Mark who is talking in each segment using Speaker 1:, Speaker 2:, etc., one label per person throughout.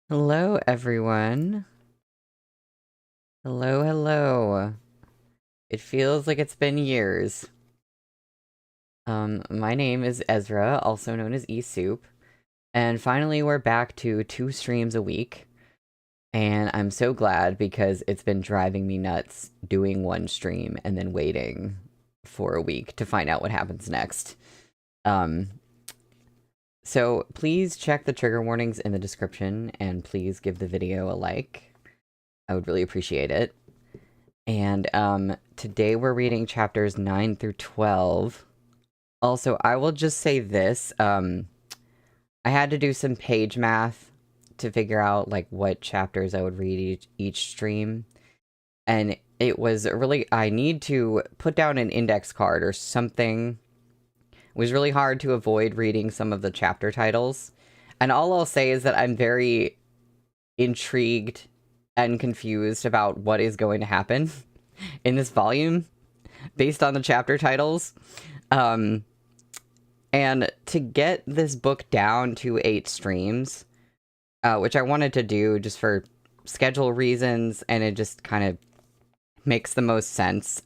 Speaker 1: Hello, everyone. Hello, hello. It feels like it's been years. My name is Ezra, also known as eSoup, and finally we're back to 2 streams a week, and I'm so glad because it's been driving me nuts doing one stream and then waiting for a week to find out what happens next. Um, so please check the trigger warnings in the description, and please give the video a like. I would really appreciate it. And today we're reading chapters 9 through 12. Also, I will just say this. I had to do some page math to figure out like what chapters I would read each stream. And it was really, I need to put down an index card or something. It was really hard to avoid reading some of the chapter titles. And all I'll say is that I'm very intrigued and confused about what is going to happen in this volume based on the chapter titles. And to get this book down to 8 streams, which I wanted to do just for schedule reasons, and it just kind of makes the most sense.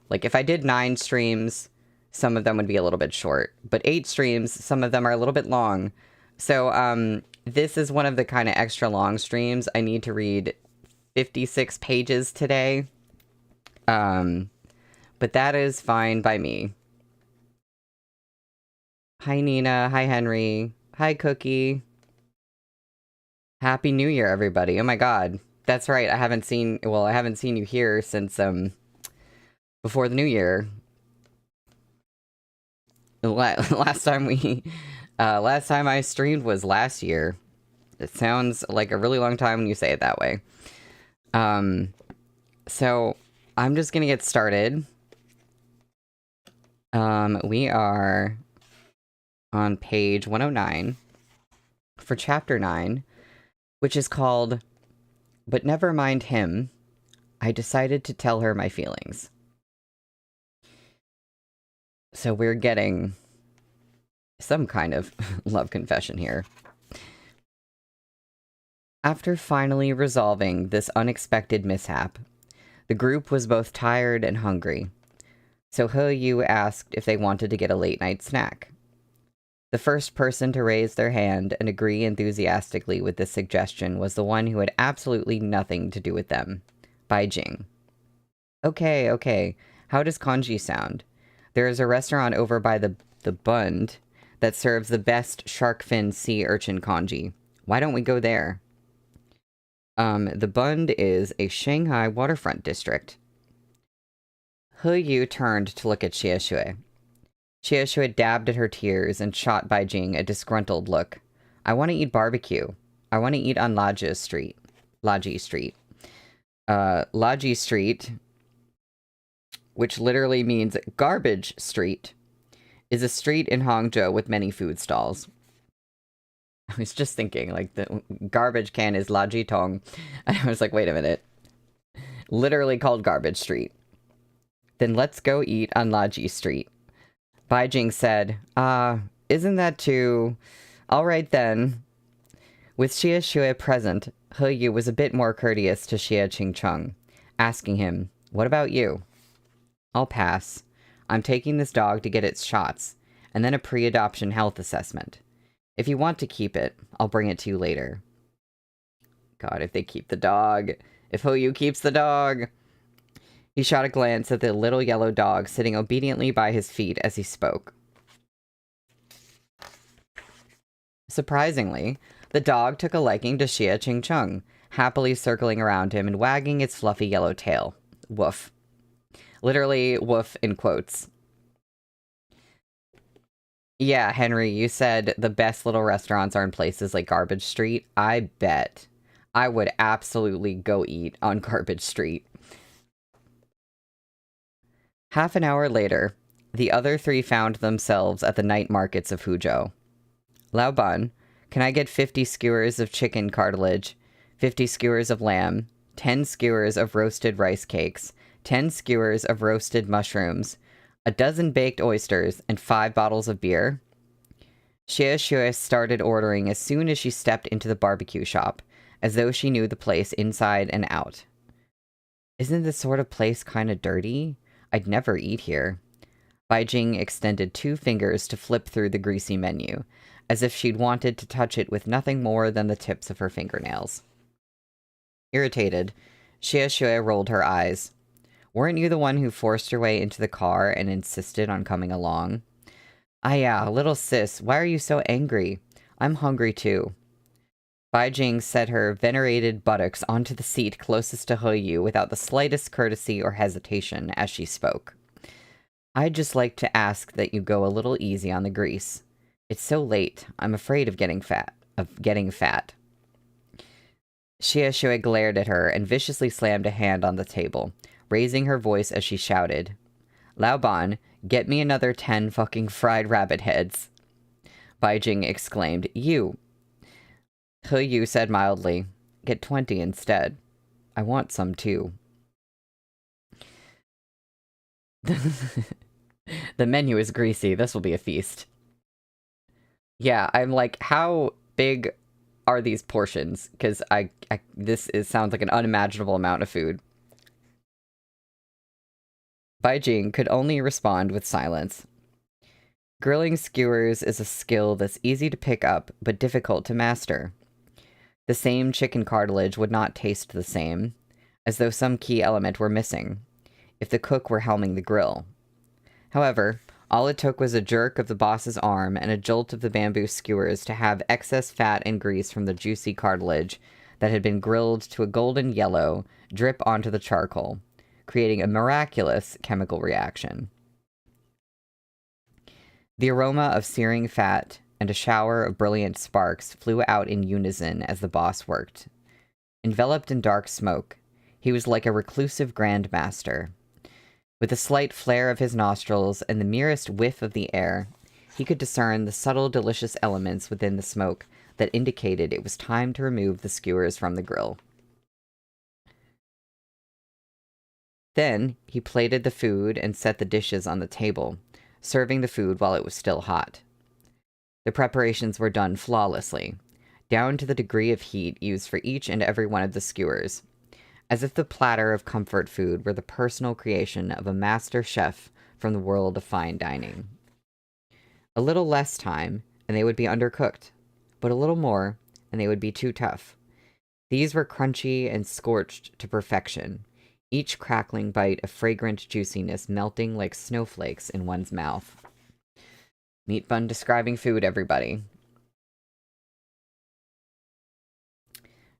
Speaker 1: Like if I did 9 streams, some of them would be a little bit short, but 8 streams, some of them are a little bit long. So, this is one of the kind of extra long streams. I need to read 56 pages today. But that is fine by me. Hi, Nina. Hi, Henry. Hi, Cookie. Happy New Year, everybody. Oh my god. That's right. I haven't seen you here since, before the New Year. Last time I streamed was last year. It sounds like a really long time when you say it that way. So I'm just gonna get started. We are on page 109 for chapter 9, which is called "But Never Mind Him. I Decided to Tell Her My Feelings." So we're getting some kind of love confession here. After finally resolving this unexpected mishap, the group was both tired and hungry, so He Yu asked if they wanted to get a late-night snack. The first person to raise their hand and agree enthusiastically with this suggestion was the one who had absolutely nothing to do with them, Bai Jing. Okay, how does congee sound? There is a restaurant over by the Bund that serves the best shark fin sea urchin congee. Why don't we go there? The Bund is a Shanghai waterfront district. He Yu turned to look at Xie Shui. Xie Shui dabbed at her tears and shot Bai Jing a disgruntled look. I want to eat barbecue. I want to eat on Laji Street. Laji Street, which literally means garbage street, is a street in Hangzhou with many food stalls. I was just thinking, like, the garbage can is Laji Tong. And I was like, wait a minute. Literally called Garbage Street. Then let's go eat on Laji Street. Bai Jing said, isn't that too... All right then. With Xie Shui present, He Yu was a bit more courteous to Xie Qingcheng, asking him, what about you? I'll pass. I'm taking this dog to get its shots, and then a pre-adoption health assessment. If you want to keep it, I'll bring it to you later. God, if they keep the dog. If He Yu keeps the dog. He shot a glance at the little yellow dog sitting obediently by his feet as he spoke. Surprisingly, the dog took a liking to Xie Qingcheng, happily circling around him and wagging its fluffy yellow tail. Woof. Literally, woof in quotes. Yeah, Henry, you said the best little restaurants are in places like Garbage Street. I bet. I would absolutely go eat on Garbage Street. Half an hour later, the other 3 found themselves at the night markets of Huzhou. Laoban, can I get 50 skewers of chicken cartilage, 50 skewers of lamb, 10 skewers of roasted rice cakes, 10 skewers of roasted mushrooms, a dozen baked oysters, and 5 bottles of beer? Xie started ordering as soon as she stepped into the barbecue shop, as though she knew the place inside and out. Isn't this sort of place kinda dirty? I'd never eat here. Baijing extended 2 fingers to flip through the greasy menu, as if she'd wanted to touch it with nothing more than the tips of her fingernails. Irritated, Xie rolled her eyes. Weren't you the one who forced your way into the car and insisted on coming along? Ah yeah, little sis, why are you so angry? I'm hungry too. Baijing set her venerated buttocks onto the seat closest to He without the slightest courtesy or hesitation as she spoke. I'd just like to ask that you go a little easy on the grease. It's so late, I'm afraid of getting fat. Xie glared at her and viciously slammed a hand on the table, raising her voice as she shouted, Laoban, get me another 10 fucking fried rabbit heads. Baijing exclaimed, You. He said mildly, get 20 instead. I want some too. The menu is greasy. This will be a feast. Yeah, I'm like, how big are these portions? Because sounds like an unimaginable amount of food. Baijing could only respond with silence. Grilling skewers is a skill that's easy to pick up, but difficult to master. The same chicken cartilage would not taste the same, as though some key element were missing, if the cook were helming the grill. However, all it took was a jerk of the boss's arm and a jolt of the bamboo skewers to have excess fat and grease from the juicy cartilage that had been grilled to a golden yellow drip onto the charcoal, creating a miraculous chemical reaction. The aroma of searing fat and a shower of brilliant sparks flew out in unison as the boss worked. Enveloped in dark smoke, he was like a reclusive grandmaster. With a slight flare of his nostrils and the merest whiff of the air, he could discern the subtle, delicious elements within the smoke that indicated it was time to remove the skewers from the grill. Then, he plated the food and set the dishes on the table, serving the food while it was still hot. The preparations were done flawlessly, down to the degree of heat used for each and every one of the skewers, as if the platter of comfort food were the personal creation of a master chef from the world of fine dining. A little less time, and they would be undercooked, but a little more, and they would be too tough. These were crunchy and scorched to perfection, each crackling bite of fragrant juiciness melting like snowflakes in one's mouth. Meatbun describing food, everybody.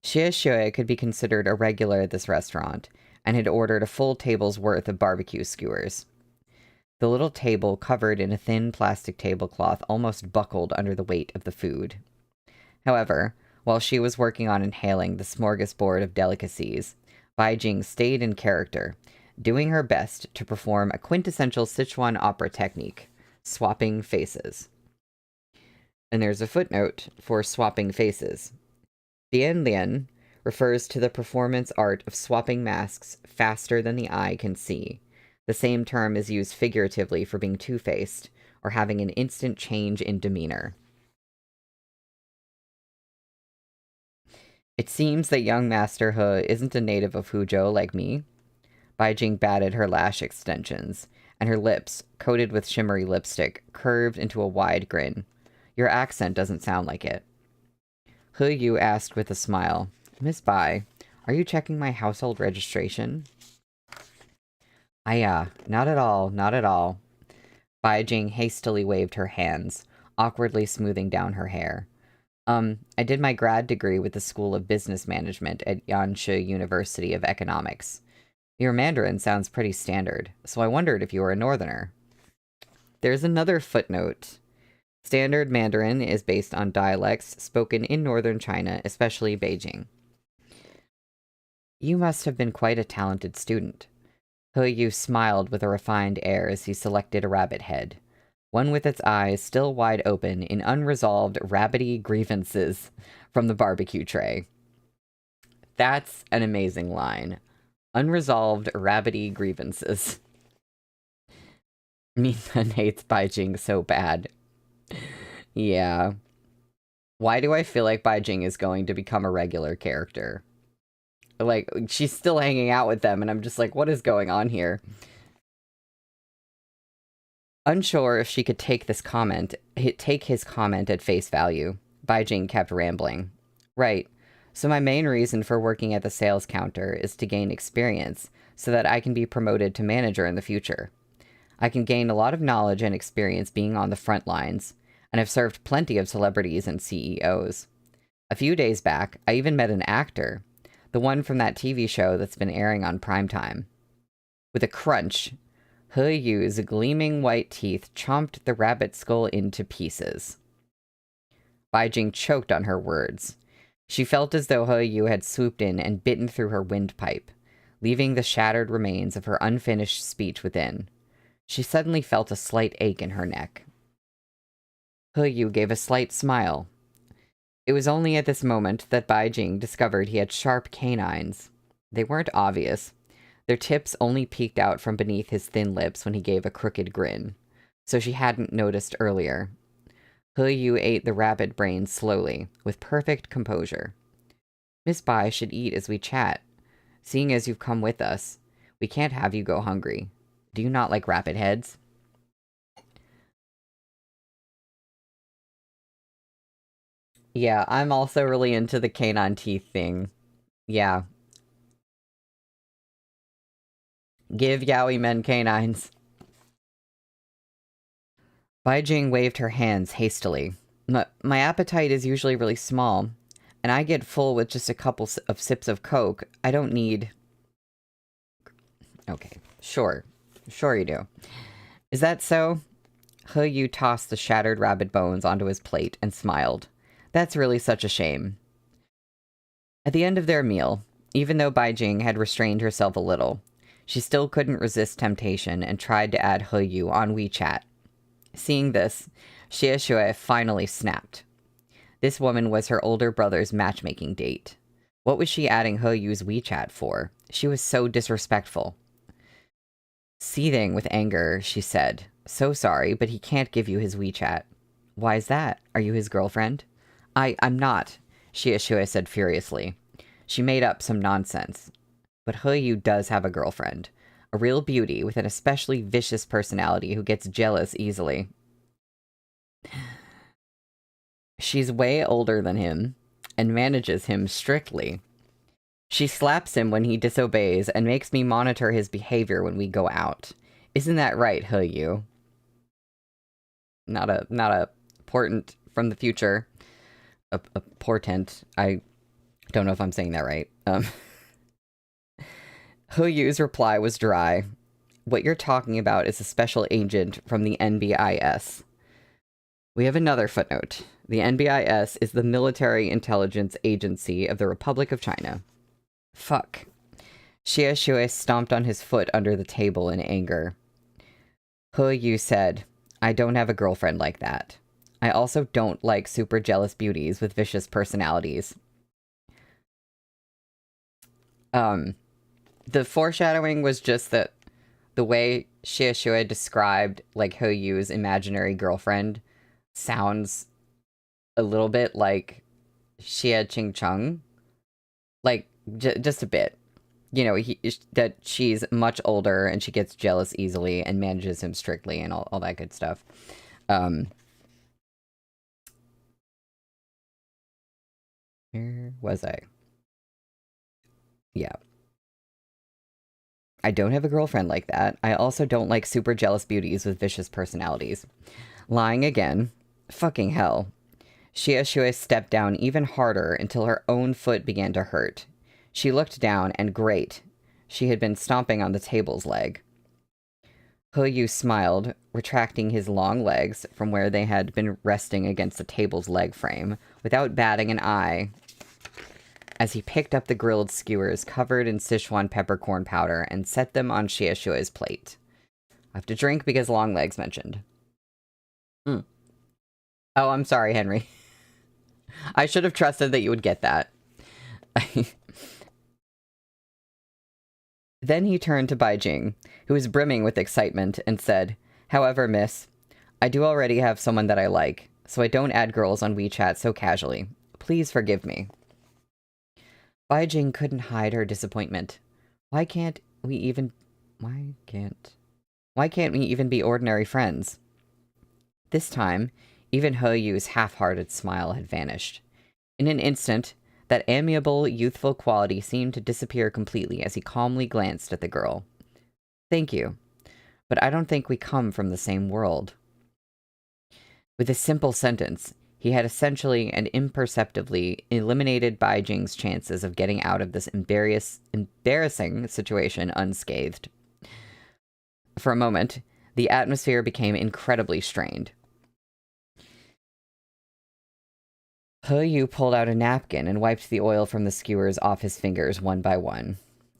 Speaker 1: Xie could be considered a regular at this restaurant, and had ordered a full table's worth of barbecue skewers. The little table, covered in a thin plastic tablecloth, almost buckled under the weight of the food. However, while she was working on inhaling the smorgasbord of delicacies, Baijing stayed in character, doing her best to perform a quintessential Sichuan opera technique, swapping faces. And there's a footnote for swapping faces. Lian refers to the performance art of swapping masks faster than the eye can see. The same term is used figuratively for being two-faced, or having an instant change in demeanor. It seems that young Master He isn't a native of Huzhou like me. Baijing batted her lash extensions, and her lips, coated with shimmery lipstick, curved into a wide grin. Your accent doesn't sound like it. He Yu asked with a smile, Miss Bai, are you checking my household registration? Not at all, not at all. Baijing hastily waved her hands, awkwardly smoothing down her hair. I did my grad degree with the School of Business Management at Yanshi University of Economics. Your Mandarin sounds pretty standard, so I wondered if you were a northerner. There's another footnote. Standard Mandarin is based on dialects spoken in northern China, especially Beijing. You must have been quite a talented student. He Yu smiled with a refined air as he selected a rabbit head, one with its eyes still wide open in unresolved rabbity grievances from the barbecue tray. That's an amazing line. Unresolved rabbity grievances. Meatbun hates Baijing so bad. Yeah. Why do I feel like Baijing is going to become a regular character? Like, she's still hanging out with them, and I'm just like, what is going on here? Unsure if she could take his comment at face value, Baijing kept rambling. Right. So my main reason for working at the sales counter is to gain experience, so that I can be promoted to manager in the future. I can gain a lot of knowledge and experience being on the front lines, and I've served plenty of celebrities and CEOs. A few days back, I even met an actor, the one from that TV show that's been airing on primetime. With a crunch, He Yu's gleaming white teeth chomped the rabbit skull into pieces. Baijing choked on her words. She felt as though He Yu had swooped in and bitten through her windpipe, leaving the shattered remains of her unfinished speech within. She suddenly felt a slight ache in her neck. He Yu gave a slight smile. It was only at this moment that Baijing discovered he had sharp canines. They weren't obvious. Their tips only peeked out from beneath his thin lips when he gave a crooked grin, so she hadn't noticed earlier. He Yu ate the rabbit brain slowly, with perfect composure. Miss Bai should eat as we chat. Seeing as you've come with us, we can't have you go hungry. Do you not like rabbit heads? Yeah, I'm also really into the canine teeth thing. Yeah. Give yaoi men canines. Baijing waved her hands hastily. My appetite is usually really small, and I get full with just a couple of sips of Coke. I don't need... Okay, sure. Sure you do. Is that so? He Yu tossed the shattered rabbit bones onto his plate and smiled. That's really such a shame. At the end of their meal, even though Baijing had restrained herself a little, she still couldn't resist temptation and tried to add He Yu on WeChat. Seeing this, Xie Shui finally snapped. This woman was her older brother's matchmaking date. What was she adding He Yu's WeChat for? She was so disrespectful. Seething with anger, she said, "So sorry, but he can't give you his WeChat." "Why's that? Are you his girlfriend?" I'm not, Xie Shui said furiously. She made up some nonsense. But He Yu does have a girlfriend. A real beauty with an especially vicious personality who gets jealous easily. She's way older than him and manages him strictly. She slaps him when he disobeys and makes me monitor his behavior when we go out. Isn't that right, He Yu? Not a portent from the future. A portent. I don't know if I'm saying that right. He Yu's reply was dry. What you're talking about is a special agent from the NBIS. We have another footnote. The NBIS is the military intelligence agency of the Republic of China. Fuck. Xie Shui stomped on his foot under the table in anger. He Yu said, I don't have a girlfriend like that. I also don't like super jealous beauties with vicious personalities. The foreshadowing was just that the way Xie Shui described, like, He Yu's imaginary girlfriend sounds a little bit like Xie Qing Cheng. Like, just a bit. You know, that she's much older and she gets jealous easily and manages him strictly and all that good stuff. Where was I? Yeah. I don't have a girlfriend like that. I also don't like super jealous beauties with vicious personalities. Lying again. Fucking hell. Xie Shui stepped down even harder until her own foot began to hurt. She looked down, and great. She had been stomping on the table's leg. He Yu smiled, retracting his long legs from where they had been resting against the table's leg frame, without batting an eye, as he picked up the grilled skewers covered in Sichuan peppercorn powder and set them on Xie Shui's plate. I have to drink because long legs mentioned. Oh, I'm sorry, Henry. I should have trusted that you would get that. Then he turned to Baijing, who was brimming with excitement, and said, However, miss, I do already have someone that I like. so I don't add girls on WeChat so casually. Please forgive me. Baijing couldn't hide her disappointment. Why can't we even be ordinary friends? This time, even He Yu's half-hearted smile had vanished. In an instant, that amiable, youthful quality seemed to disappear completely as he calmly glanced at the girl. Thank you, but I don't think we come from the same world. With a simple sentence, he had essentially and imperceptibly eliminated Baijing's chances of getting out of this embarrassing situation unscathed. For a moment, the atmosphere became incredibly strained. He Yu pulled out a napkin and wiped the oil from the skewers off his fingers one by one.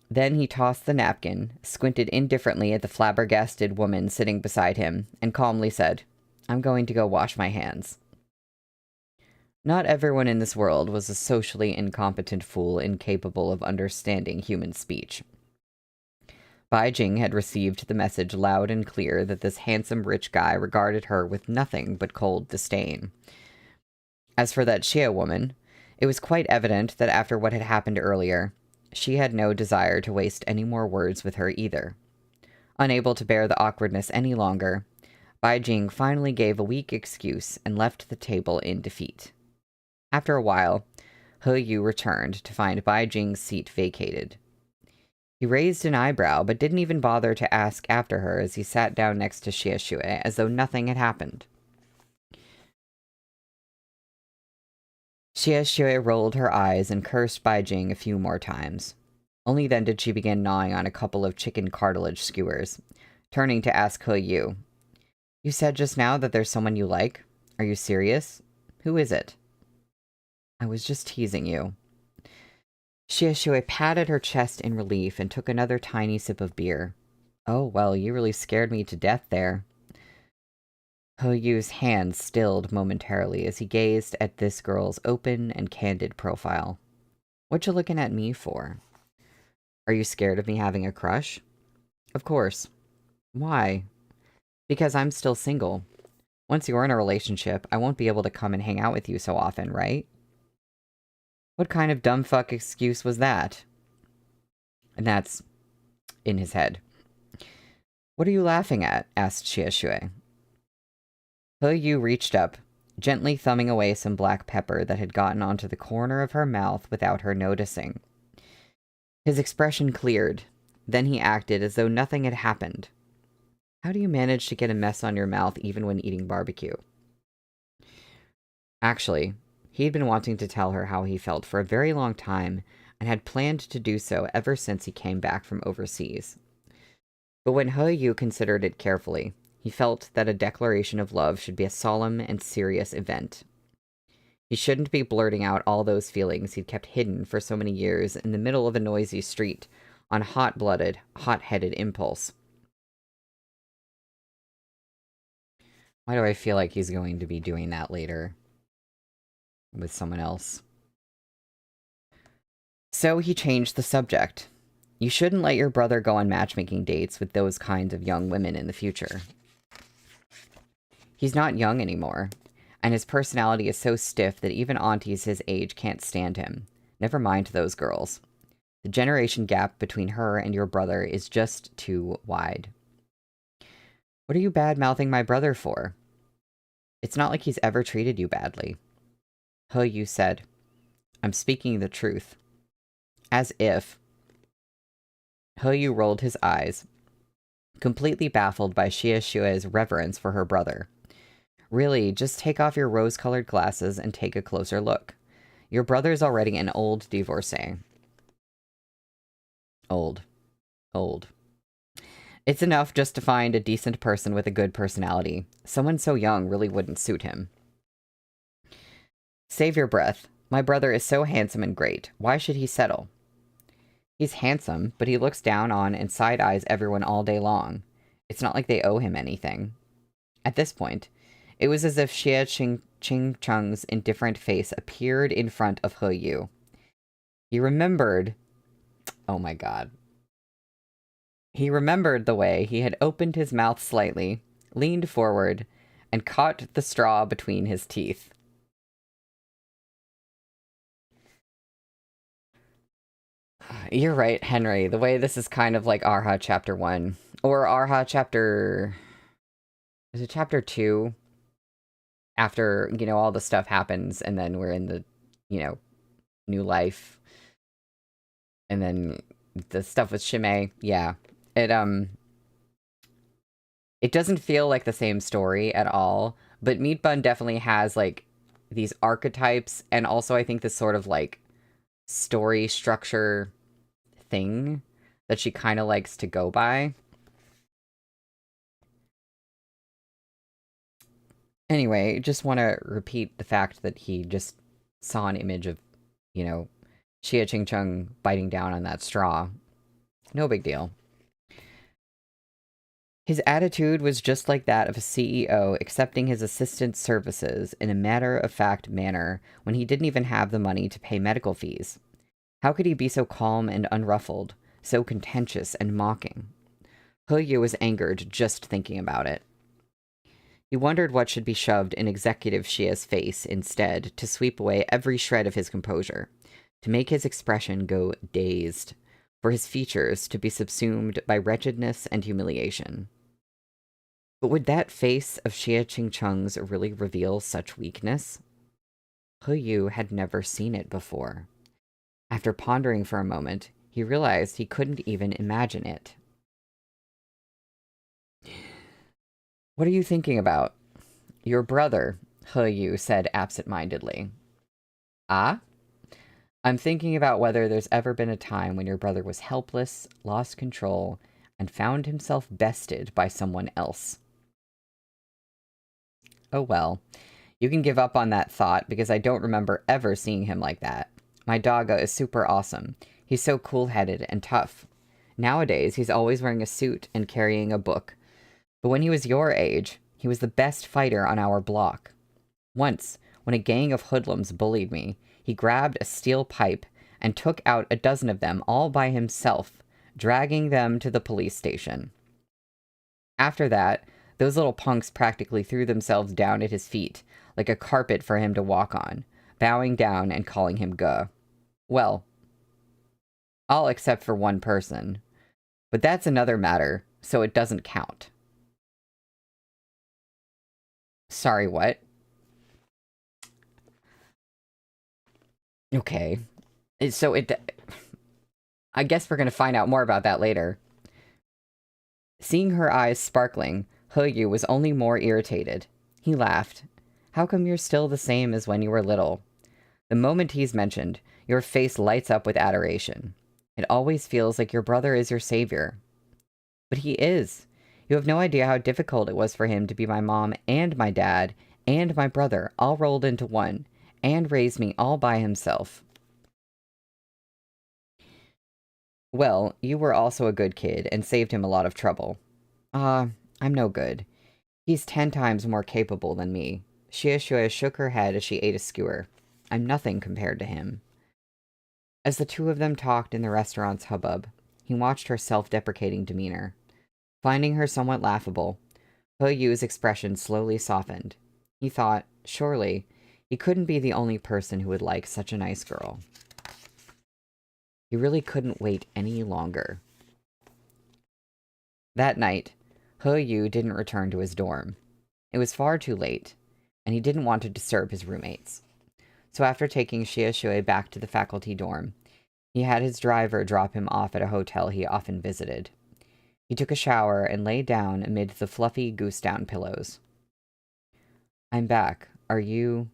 Speaker 1: Then he tossed the napkin, squinted indifferently at the flabbergasted woman sitting beside him, and calmly said, I'm going to go wash my hands. Not everyone in this world was a socially incompetent fool incapable of understanding human speech. Baijing had received the message loud and clear that this handsome rich guy regarded her with nothing but cold disdain. As for that Xie woman, it was quite evident that after what had happened earlier, she had no desire to waste any more words with her either. Unable to bear the awkwardness any longer, Baijing finally gave a weak excuse and left the table in defeat. After a while, He Yu returned to find Baijing's seat vacated. He raised an eyebrow, but didn't even bother to ask after her as he sat down next to Xie Shui, as though nothing had happened. Xie Shui rolled her eyes and cursed Baijing a few more times. Only then did she begin gnawing on a couple of chicken cartilage skewers, turning to ask He Yu, You said just now that there's someone you like? Are you serious? Who is it? I was just teasing you. Xie Shui patted her chest in relief and took another tiny sip of beer. Oh, well, you really scared me to death there. He Yu's hand stilled momentarily as he gazed at this girl's open and candid profile. What you looking at me for? Are you scared of me having a crush? Of course. Why? Because I'm still single. Once you're in a relationship, I won't be able to come and hang out with you so often, right? What kind of dumb fuck excuse was that? And that's in his head. What are you laughing at? Asked Xie Shui. He Yu reached up, gently thumbing away some black pepper that had gotten onto the corner of her mouth without her noticing. His expression cleared. Then he acted as though nothing had happened. How do you manage to get a mess on your mouth even when eating barbecue? Actually, he'd been wanting to tell her how he felt for a very long time and had planned to do so ever since he came back from overseas. But when He Yu considered it carefully, he felt that a declaration of love should be a solemn and serious event. He shouldn't be blurting out all those feelings he'd kept hidden for so many years in the middle of a noisy street on hot-blooded, hot-headed impulse. Why do I feel like he's going to be doing that later with someone else? So he changed the subject. You shouldn't let your brother go on matchmaking dates with those kinds of young women in the future. He's not young anymore, and his personality is so stiff that even aunties his age can't stand him. Never mind those girls. The generation gap between her and your brother is just too wide. What are you bad-mouthing my brother for? It's not like he's ever treated you badly. He Yu said, I'm speaking the truth. As if. He Yu rolled his eyes, completely baffled by Xie Shui's reverence for her brother. Really, just take off your rose-colored glasses and take a closer look. Your brother's already an old divorcee. Old. It's enough just to find a decent person with a good personality. Someone so young really wouldn't suit him. Save your breath. My brother is so handsome and great. Why should he settle? He's handsome, but he looks down on and side-eyes everyone all day long. It's not like they owe him anything. At this point, it was as if Xie Ching Chung's indifferent face appeared in front of He Yu. He remembered... Oh my god. He remembered the way he had opened his mouth slightly, leaned forward, and caught the straw between his teeth. You're right, Henry. The way this is kind of like Arha Chapter 1. Or Arha Chapter... Is it Chapter 2? After, all the stuff happens, and then we're in the, new life. And then the stuff with Shimei. Yeah. It doesn't feel like the same story at all, but Meatbun definitely has, like, these archetypes, and also I think this sort of, like, story structure thing that she kind of likes to go by. Anyway, just want to repeat the fact that he just saw an image of, Xia Qingcheng biting down on that straw. No big deal. His attitude was just like that of a CEO accepting his assistant's services in a matter-of-fact manner when he didn't even have the money to pay medical fees. How could he be so calm and unruffled, so contentious and mocking? He Yu was angered just thinking about it. He wondered what should be shoved in Executive Xia's face instead to sweep away every shred of his composure, to make his expression go dazed, for his features to be subsumed by wretchedness and humiliation. But would that face of Xia Qingcheng's really reveal such weakness? He Yu had never seen it before. After pondering for a moment, he realized he couldn't even imagine it. What are you thinking about? Your brother, He Yu said absent-mindedly. Ah? I'm thinking about whether there's ever been a time when your brother was helpless, lost control, and found himself bested by someone else. Oh well, you can give up on that thought because I don't remember ever seeing him like that. My doggo is super awesome. He's so cool-headed and tough. Nowadays, he's always wearing a suit and carrying a book. But when he was your age, he was the best fighter on our block. Once, when a gang of hoodlums bullied me, he grabbed a steel pipe and took out a dozen of them all by himself, dragging them to the police station. After that, those little punks practically threw themselves down at his feet, like a carpet for him to walk on, bowing down and calling him Ge. Well, all except for one person. But that's another matter, so it doesn't count. Sorry, what? Okay. So I guess we're gonna find out more about that later. Seeing her eyes sparkling, He Yu was only more irritated. He laughed. How come you're still the same as when you were little? The moment he's mentioned, your face lights up with adoration. It always feels like your brother is your savior. But he is. You have no idea how difficult it was for him to be my mom and my dad and my brother all rolled into one, and raise me all by himself. Well, you were also a good kid and saved him a lot of trouble. I'm no good. He's 10 times more capable than me. Xia Shui shook her head as she ate a skewer. I'm nothing compared to him. As the two of them talked in the restaurant's hubbub, he watched her self-deprecating demeanor. Finding her somewhat laughable, He Yu's expression slowly softened. He thought, surely, he couldn't be the only person who would like such a nice girl. He really couldn't wait any longer. That night, He Yu didn't return to his dorm. It was far too late, and he didn't want to disturb his roommates. So after taking Xia Shui back to the faculty dorm, he had his driver drop him off at a hotel he often visited. He took a shower and lay down amid the fluffy goose-down pillows. I'm back. Are you...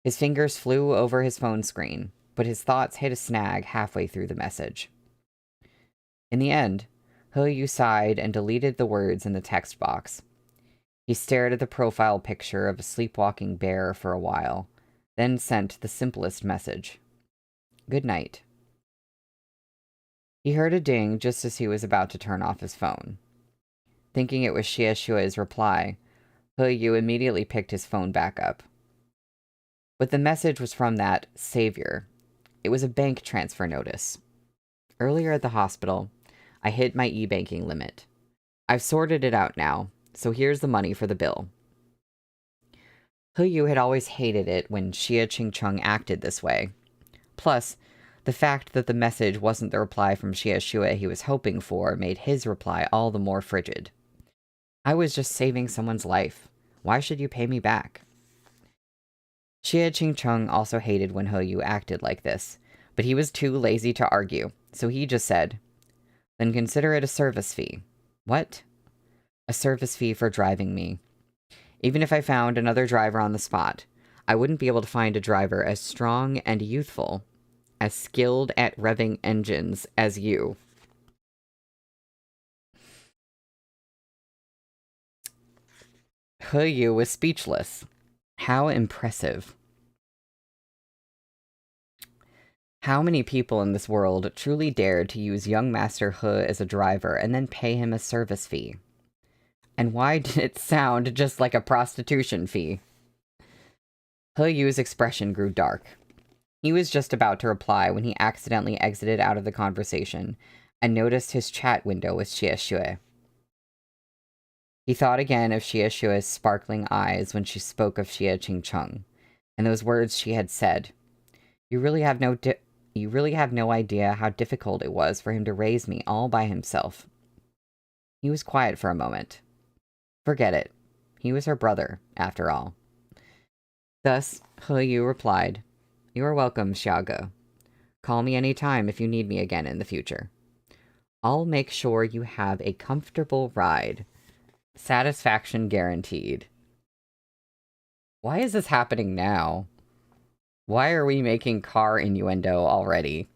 Speaker 1: His fingers flew over his phone screen, but his thoughts hit a snag halfway through the message. In the end, He Yu sighed and deleted the words in the text box. He stared at the profile picture of a sleepwalking bear for a while, then sent the simplest message. Good night. He heard a ding just as he was about to turn off his phone. Thinking it was Xie Shui's reply, He Yu immediately picked his phone back up. But the message was from that savior. It was a bank transfer notice. Earlier at the hospital, I hit my e-banking limit. I've sorted it out now, so here's the money for the bill. Yu had always hated it when Xie Qingcheng acted this way. Plus, the fact that the message wasn't the reply from Xie Shui he was hoping for made his reply all the more frigid. I was just saving someone's life. Why should you pay me back? Xie Qingcheng also hated when Yu acted like this, but he was too lazy to argue, so he just said, "Then consider it a service fee." What? A service fee for driving me. Even if I found another driver on the spot, I wouldn't be able to find a driver as strong and youthful, as skilled at revving engines as you. Yu was speechless. How impressive. How many people in this world truly dared to use young Master He as a driver and then pay him a service fee? And why did it sound just like a prostitution fee? Yu's expression grew dark. He was just about to reply when he accidentally exited out of the conversation and noticed his chat window with Xie Shui. He thought again of Xie Shui's sparkling eyes when she spoke of Xie Qingcheng, and those words she had said. You really have no idea how difficult it was for him to raise me all by himself. He was quiet for a moment. Forget it. He was her brother, after all. Thus, Yu replied, You are welcome, Xiaoge. Call me any time if you need me again in the future. I'll make sure you have a comfortable ride. Satisfaction guaranteed. Why is this happening now? Why are we making car innuendo already?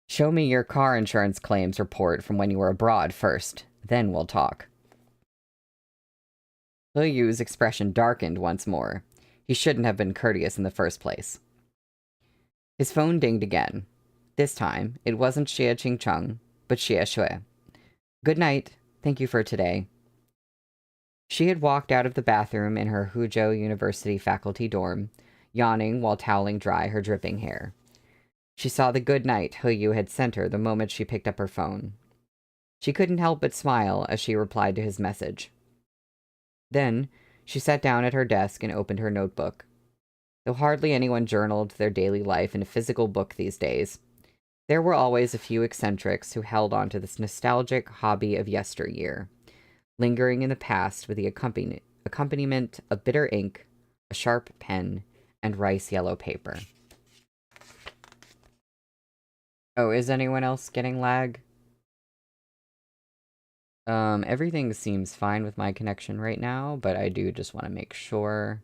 Speaker 1: Show me your car insurance claims report from when you were abroad first. Then we'll talk. Yu's expression darkened once more. He shouldn't have been courteous in the first place. His phone dinged again. This time, it wasn't Xie Qingcheng, but Xie Shui. Good night. Thank you for today. She had walked out of the bathroom in her Huzhou University faculty dorm, yawning while toweling dry her dripping hair. She saw the good night Yu had sent her the moment she picked up her phone. She couldn't help but smile as she replied to his message. Then, she sat down at her desk and opened her notebook. Though hardly anyone journaled their daily life in a physical book these days, there were always a few eccentrics who held on to this nostalgic hobby of yesteryear, lingering in the past with the accompaniment of bitter ink, a sharp pen, and rice yellow paper. Oh, is anyone else getting lag? Everything seems fine with my connection right now, but I do just want to make sure.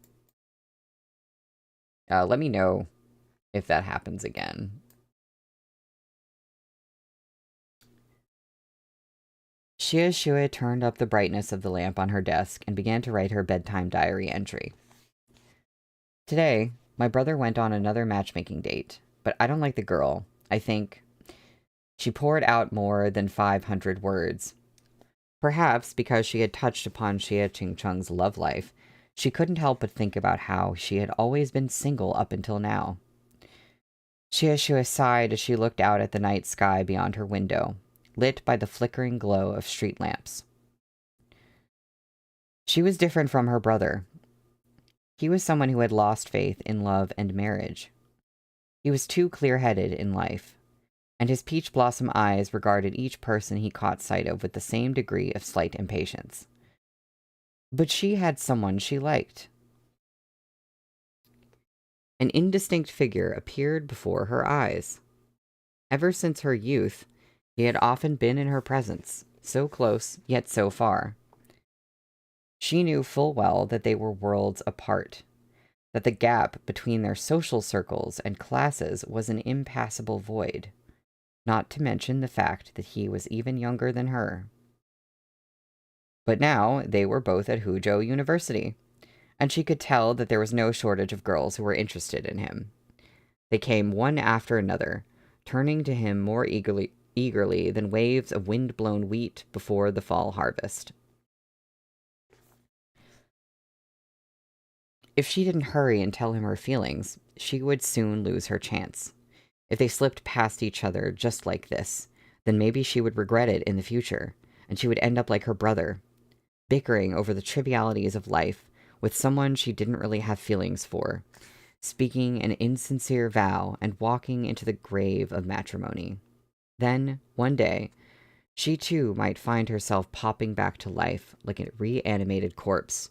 Speaker 1: Let me know if that happens again. Xie Shui turned up the brightness of the lamp on her desk and began to write her bedtime diary entry. Today, my brother went on another matchmaking date, but I don't like the girl. I think she poured out more than 500 words. Perhaps because she had touched upon Xie Qingcheng's love life, she couldn't help but think about how she had always been single up until now. Xie Shui sighed as she looked out at the night sky beyond her window, lit by the flickering glow of street lamps. She was different from her brother. He was someone who had lost faith in love and marriage. He was too clear-headed in life, and his peach blossom eyes regarded each person he caught sight of with the same degree of slight impatience. But she had someone she liked. An indistinct figure appeared before her eyes. Ever since her youth, he had often been in her presence, so close, yet so far. She knew full well that they were worlds apart, that the gap between their social circles and classes was an impassable void, not to mention the fact that he was even younger than her. But now they were both at Huzhou University, and she could tell that there was no shortage of girls who were interested in him. They came one after another, turning to him more eagerly than waves of wind-blown wheat before the fall harvest. If she didn't hurry and tell him her feelings, she would soon lose her chance. If they slipped past each other just like this, then maybe she would regret it in the future, and she would end up like her brother, bickering over the trivialities of life with someone she didn't really have feelings for, speaking an insincere vow and walking into the grave of matrimony. Then, one day, she too might find herself popping back to life like a reanimated corpse,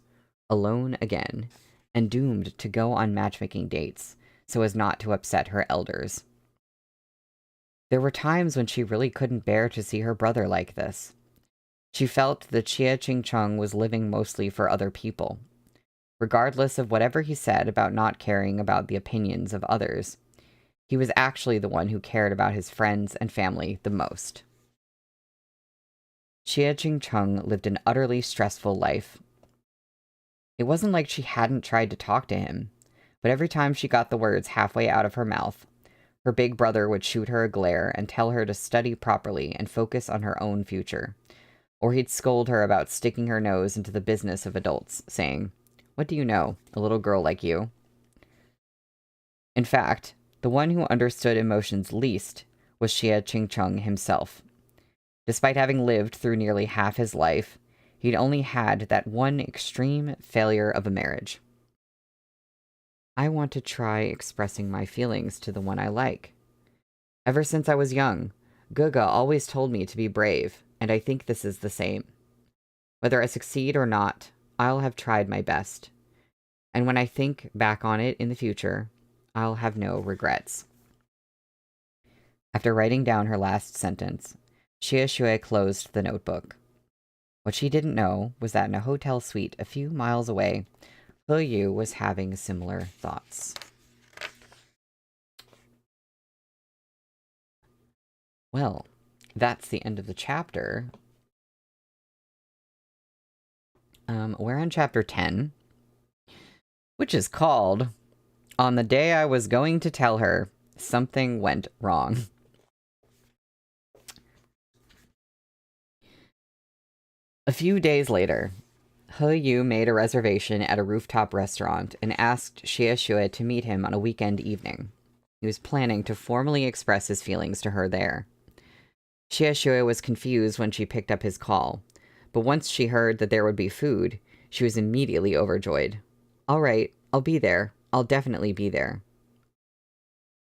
Speaker 1: alone again, and doomed to go on matchmaking dates so as not to upset her elders. There were times when she really couldn't bear to see her brother like this. She felt that Chia Ching-chung was living mostly for other people. Regardless of whatever he said about not caring about the opinions of others, he was actually the one who cared about his friends and family the most. Chia Ching-chung lived an utterly stressful life. It wasn't like she hadn't tried to talk to him, but every time she got the words halfway out of her mouth, her big brother would shoot her a glare and tell her to study properly and focus on her own future. Or he'd scold her about sticking her nose into the business of adults, saying, "What do you know, a little girl like you?" In fact, the one who understood emotions least was Xie Ching-chung himself. Despite having lived through nearly half his life, he'd only had that one extreme failure of a marriage. I want to try expressing my feelings to the one I like. Ever since I was young, Guga always told me to be brave, and I think this is the same. Whether I succeed or not, I'll have tried my best. And when I think back on it in the future, I'll have no regrets. After writing down her last sentence, Xie Shui closed the notebook. What she didn't know was that in a hotel suite a few miles away, He Yu was having similar thoughts. Well, that's the end of the chapter. We're on chapter 10, which is called, On the Day I Was Going to Tell Her, Something Went Wrong. A few days later, He Yu made a reservation at a rooftop restaurant and asked Xie Shui to meet him on a weekend evening. He was planning to formally express his feelings to her there. Xie Shui was confused when she picked up his call, but once she heard that there would be food, she was immediately overjoyed. "All right, I'll be there. I'll definitely be there."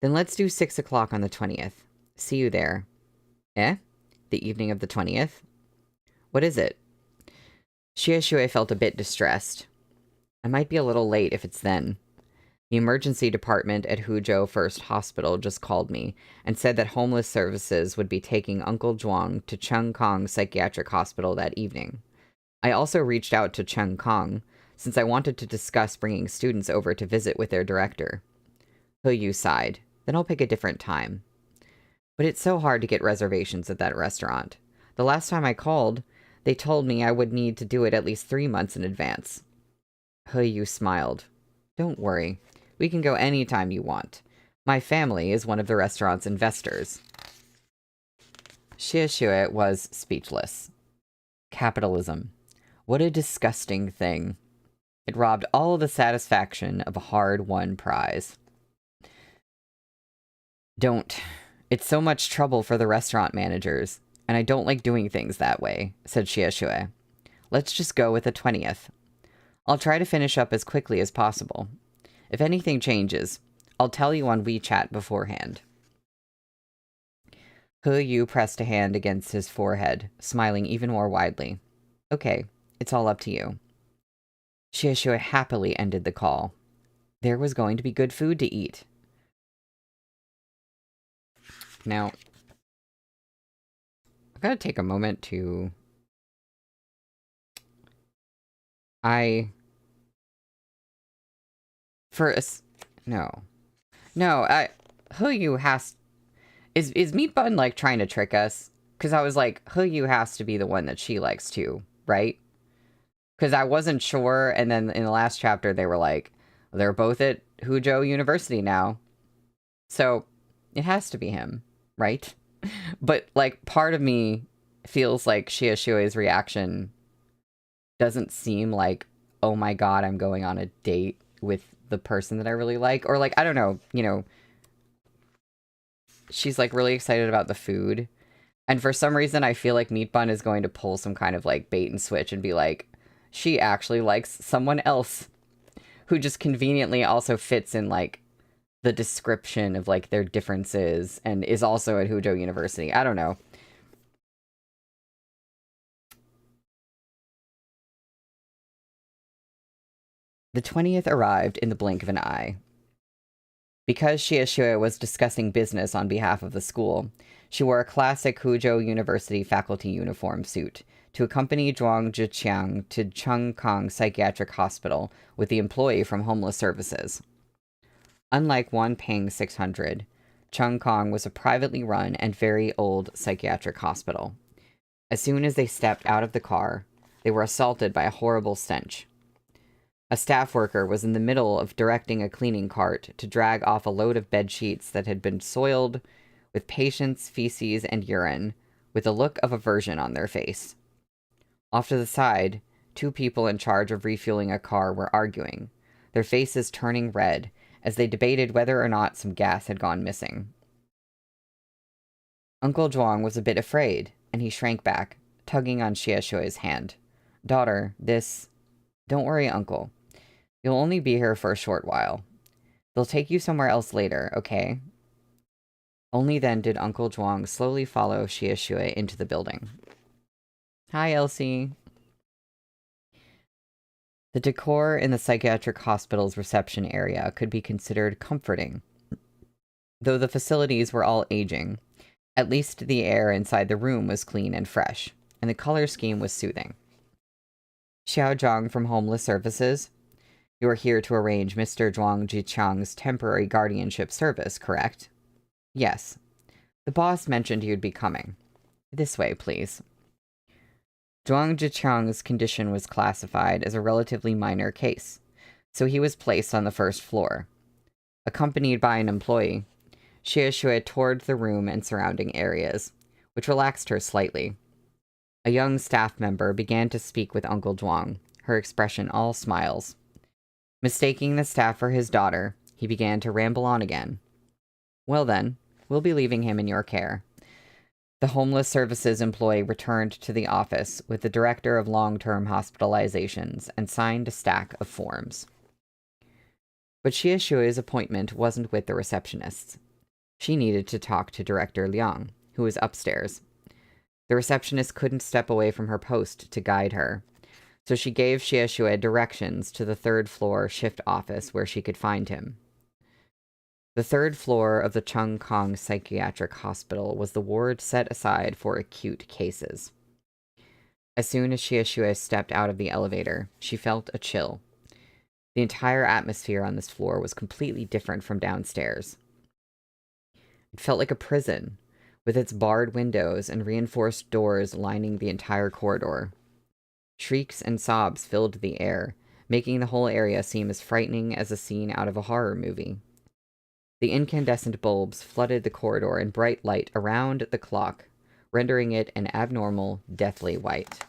Speaker 1: "Then let's do 6 o'clock on the 20th. See you there." "Eh? The evening of the 20th? What is it?" Xie Shui felt a bit distressed. "I might be a little late if it's then. The emergency department at Huzhou First Hospital just called me and said that homeless services would be taking Uncle Zhuang to Cheng Kong Psychiatric Hospital that evening. I also reached out to Cheng Kong, since I wanted to discuss bringing students over to visit with their director." He Yu sighed. "Then I'll pick a different time." "But it's so hard to get reservations at that restaurant. The last time I called, they told me I would need to do it at least 3 months in advance." He Yu smiled. "Don't worry. We can go anytime you want. My family is one of the restaurant's investors." Xie Shui was speechless. Capitalism. What a disgusting thing. It robbed all the satisfaction of a hard-won prize. "Don't. It's so much trouble for the restaurant managers, and I don't like doing things that way," said Xie Shui. "Let's just go with the 20th. I'll try to finish up as quickly as possible. If anything changes, I'll tell you on WeChat beforehand." He Yu pressed a hand against his forehead, smiling even more widely. "Okay, it's all up to you." Xie Shui happily ended the call. There was going to be good food to eat. Now, I've got to take a moment to... He Yu has... Is Meatbun, like, trying to trick us? Because I was like, He Yu has to be the one that she likes too, right? Because I wasn't sure, and then in the last chapter, they were like, they're both at Huzhou University now. So, it has to be him, right? But, like, part of me feels like Xie Shui's reaction doesn't seem like, oh my god, I'm going on a date with the person that I really like. Or, like, I don't know, you know, she's, like, really excited about the food. And for some reason, I feel like Meatbun is going to pull some kind of, like, bait and switch and be like, she actually likes someone else who just conveniently also fits in, like, the description of, like, their differences and is also at Huzhou University. I don't know. The 20th arrived in the blink of an eye. Because Xiexue was discussing business on behalf of the school, she wore a classic Huzhou University faculty uniform suit to accompany Zhuang Zhiqiang to Chengkang Psychiatric Hospital with the employee from Homeless Services. Unlike Wanping 600, Chengkang was a privately run and very old psychiatric hospital. As soon as they stepped out of the car, they were assaulted by a horrible stench. A staff worker was in the middle of directing a cleaning cart to drag off a load of bed sheets that had been soiled with patients' feces and urine, with a look of aversion on their face. Off to the side, two people in charge of refueling a car were arguing, their faces turning red as they debated whether or not some gas had gone missing. Uncle Zhuang was a bit afraid, and he shrank back, tugging on Xiexue's hand. "Daughter, this... Don't worry, Uncle. You'll only be here for a short while. They'll take you somewhere else later, okay?" Only then did Uncle Zhuang slowly follow Xiexue into the building. "Hi, Elsie." The decor in the psychiatric hospital's reception area could be considered comforting. Though the facilities were all aging, at least the air inside the room was clean and fresh, and the color scheme was soothing. "Xiaozhang from Homeless Services. You are here to arrange Mr. Zhuang Jichang's temporary guardianship service, correct?" "Yes. The boss mentioned you'd be coming. This way, please." Zhuang Jichang's condition was classified as a relatively minor case, so he was placed on the first floor. Accompanied by an employee, Xiexue toured the room and surrounding areas, which relaxed her slightly. A young staff member began to speak with Uncle Zhuang, her expression all smiles. Mistaking the staff for his daughter, he began to ramble on again. "Well then, we'll be leaving him in your care." The Homeless Services employee returned to the office with the director of long-term hospitalizations and signed a stack of forms. But Xiexue's appointment wasn't with the receptionists. She needed to talk to Director Liang, who was upstairs. The receptionist couldn't step away from her post to guide her, so she gave Xiexue directions to the third-floor shift office where she could find him. The third floor of the Chengkang Psychiatric Hospital was the ward set aside for acute cases. As soon as Xiexue stepped out of the elevator, she felt a chill. The entire atmosphere on this floor was completely different from downstairs. It felt like a prison, with its barred windows and reinforced doors lining the entire corridor. Shrieks and sobs filled the air, making the whole area seem as frightening as a scene out of a horror movie. The incandescent bulbs flooded the corridor in bright light around the clock, rendering it an abnormal, deathly white.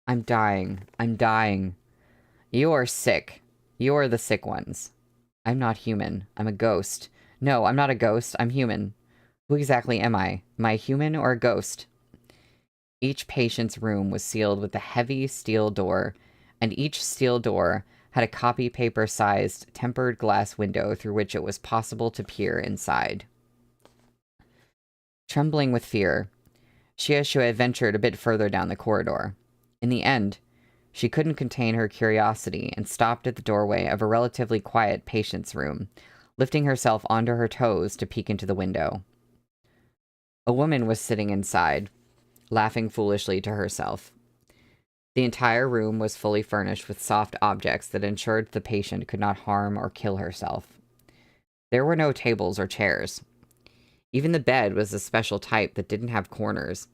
Speaker 1: "I'm dying. I'm dying." "You are sick. You are the sick ones." "I'm not human. I'm a ghost." "No, I'm not a ghost. I'm human." "Who exactly am I? Am I human or a ghost?" Each patient's room was sealed with a heavy steel door, and each steel door had a copy paper-sized tempered glass window through which it was possible to peer inside. Trembling with fear, Xiexue ventured a bit further down the corridor. In the end, she couldn't contain her curiosity and stopped at the doorway of a relatively quiet patient's room, lifting herself onto her toes to peek into the window. A woman was sitting inside, laughing foolishly to herself. The entire room was fully furnished with soft objects that ensured the patient could not harm or kill herself. There were no tables or chairs. Even the bed was a special type that didn't have corners,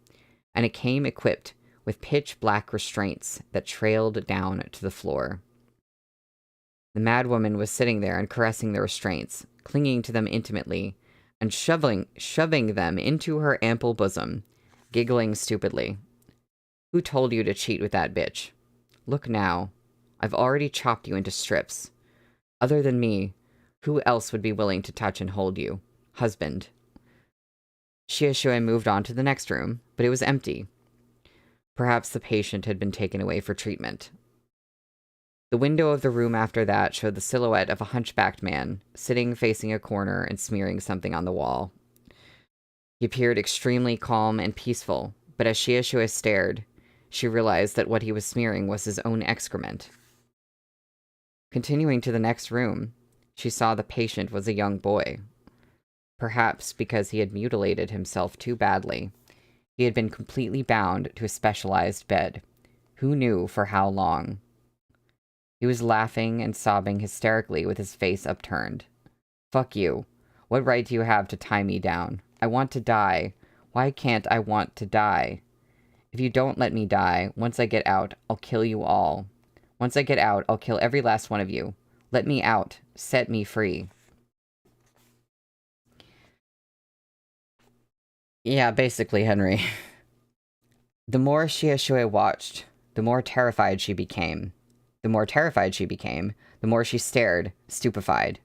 Speaker 1: and it came equipped with pitch-black restraints that trailed down to the floor. The madwoman was sitting there and caressing the restraints, clinging to them intimately, and shoving them into her ample bosom, giggling stupidly. "Who told you to cheat with that bitch? Look now. I've already chopped you into strips. Other than me, who else would be willing to touch and hold you? Husband." Xiexue moved on to the next room, but it was empty. Perhaps the patient had been taken away for treatment. The window of the room after that showed the silhouette of a hunchbacked man, sitting facing a corner and smearing something on the wall. He appeared extremely calm and peaceful, but as Shiashue stared, she realized that what he was smearing was his own excrement. Continuing to the next room, she saw the patient was a young boy. Perhaps because he had mutilated himself too badly, he had been completely bound to a specialized bed. Who knew for how long? He was laughing and sobbing hysterically with his face upturned. Fuck you. What right do you have to tie me down? I want to die. Why can't I want to die? If you don't let me die, once I get out, I'll kill you all. Once I get out, I'll kill every last one of you. Let me out. Set me free. Yeah, basically, Henry. The more Shiashue watched, the more terrified she became. The more terrified she became, the more she stared, stupefied.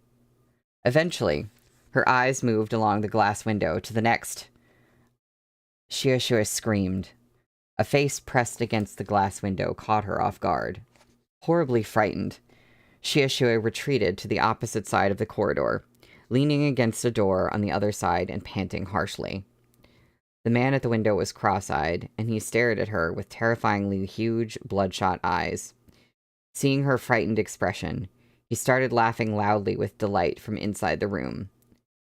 Speaker 1: Eventually, her eyes moved along the glass window to the next. Shiashue screamed. A face pressed against the glass window caught her off guard. Horribly frightened, Shiashue retreated to the opposite side of the corridor, leaning against a door on the other side and panting harshly. The man at the window was cross-eyed, and he stared at her with terrifyingly huge, bloodshot eyes. Seeing her frightened expression, he started laughing loudly with delight from inside the room.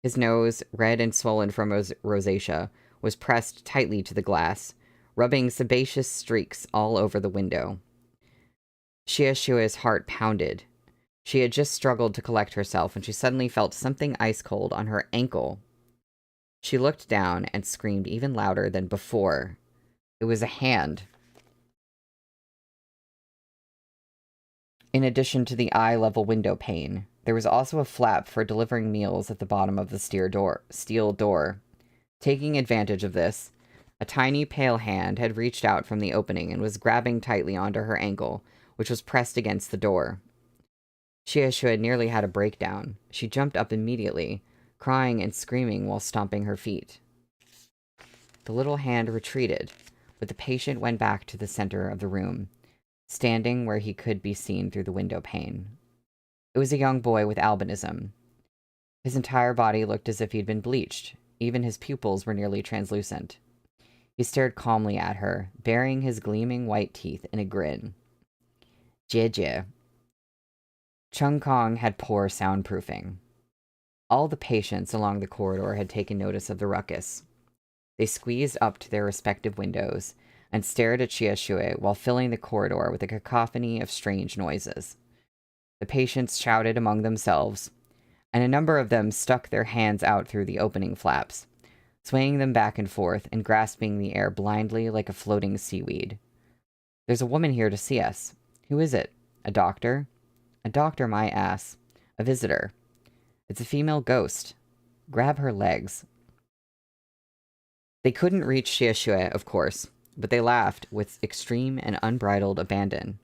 Speaker 1: His nose, red and swollen from rosacea, was pressed tightly to the glass, rubbing sebaceous streaks all over the window. Shiashue's heart pounded. She had just struggled to collect herself when she suddenly felt something ice-cold on her ankle. She looked down and screamed even louder than before. It was a hand. In addition to the eye-level window pane, there was also a flap for delivering meals at the bottom of the steel door. Taking advantage of this, a tiny pale hand had reached out from the opening and was grabbing tightly onto her ankle, which was pressed against the door. Shiashue nearly had a breakdown. She jumped up immediately, crying and screaming while stomping her feet. The little hand retreated, but the patient went back to the center of the room, standing where he could be seen through the window pane. It was a young boy with albinism. His entire body looked as if he'd been bleached. Even his pupils were nearly translucent. He stared calmly at her, baring his gleaming white teeth in a grin. Jie. Chung Kong had poor soundproofing. All the patients along the corridor had taken notice of the ruckus. They squeezed up to their respective windows and stared at Shiashue while filling the corridor with a cacophony of strange noises. The patients shouted among themselves, and a number of them stuck their hands out through the opening flaps, swaying them back and forth and grasping the air blindly like a floating seaweed. There's a woman here to see us. Who is it? A doctor? A doctor, my ass. A visitor. It's a female ghost. Grab her legs. They couldn't reach Shiashue, of course, but they laughed with extreme and unbridled abandon.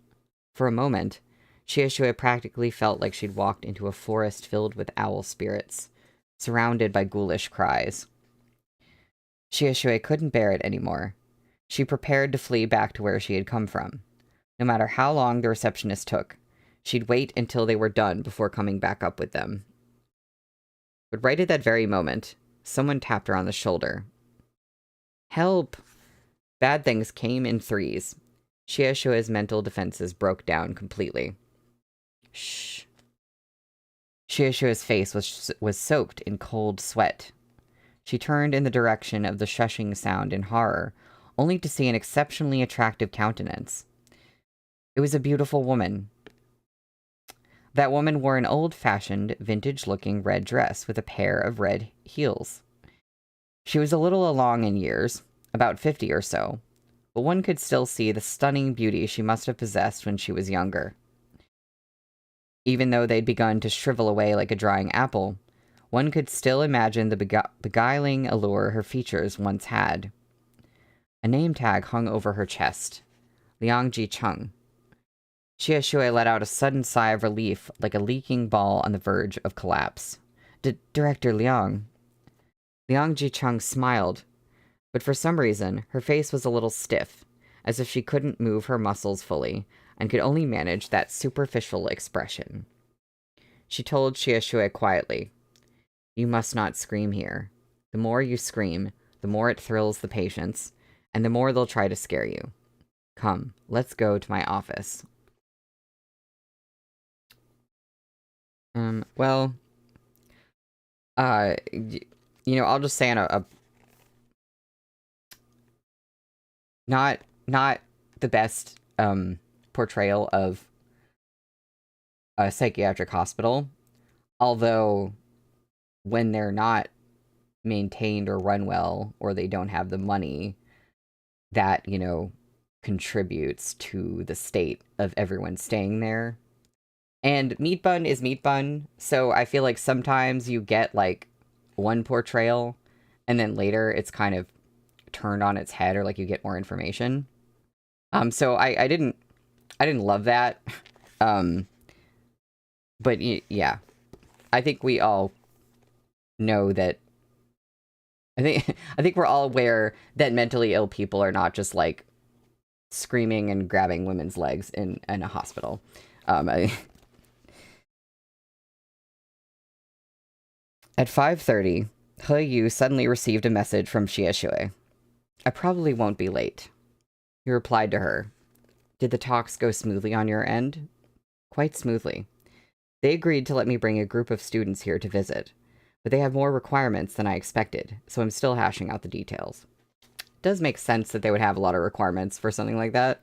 Speaker 1: For a moment, Shiashue practically felt like she'd walked into a forest filled with owl spirits, surrounded by ghoulish cries. Shiashue couldn't bear it anymore. She prepared to flee back to where she had come from. No matter how long the receptionist took, she'd wait until they were done before coming back up with them. But right at that very moment, someone tapped her on the shoulder. Help! Bad things came in threes. Shiashue's mental defenses broke down completely. Shh. Shiashue's face was soaked in cold sweat. She turned in the direction of the shushing sound in horror, only to see an exceptionally attractive countenance. It was a beautiful woman. That woman wore an old-fashioned, vintage-looking red dress with a pair of red heels. She was a little along in years, about 50 or so, but one could still see the stunning beauty she must have possessed when she was younger. Even though they'd begun to shrivel away like a drying apple, one could still imagine the beguiling allure her features once had. A name tag hung over her chest. Liang Ji-chung. Shiashue let out a sudden sigh of relief, like a leaking ball on the verge of collapse. Director Liang. Liang Ji-chung smiled, but for some reason, her face was a little stiff, as if she couldn't move her muscles fully, and could only manage that superficial expression. She told Xiaoshui quietly, "You must not scream here. The more you scream, the more it thrills the patients, and the more they'll try to scare you. Come, let's go to my office." Well, I'll just say on a not the best portrayal of a psychiatric hospital, although when they're not maintained or run well, or they don't have the money, that, contributes to the state of everyone staying there. And Meatbun is Meatbun, so I feel like sometimes you get, like, one portrayal, and then later it's kind of turned on its head, or, like, you get more information. So I didn't love that. But, yeah. I think we all know that... I think we're all aware that mentally ill people are not just, like, screaming and grabbing women's legs in a hospital. At 5:30, He Yu suddenly received a message from Xiaoshui. "I probably won't be late." He replied to her, "Did the talks go smoothly on your end?" "Quite smoothly. They agreed to let me bring a group of students here to visit, but they have more requirements than I expected, so I'm still hashing out the details." It does make sense that they would have a lot of requirements for something like that.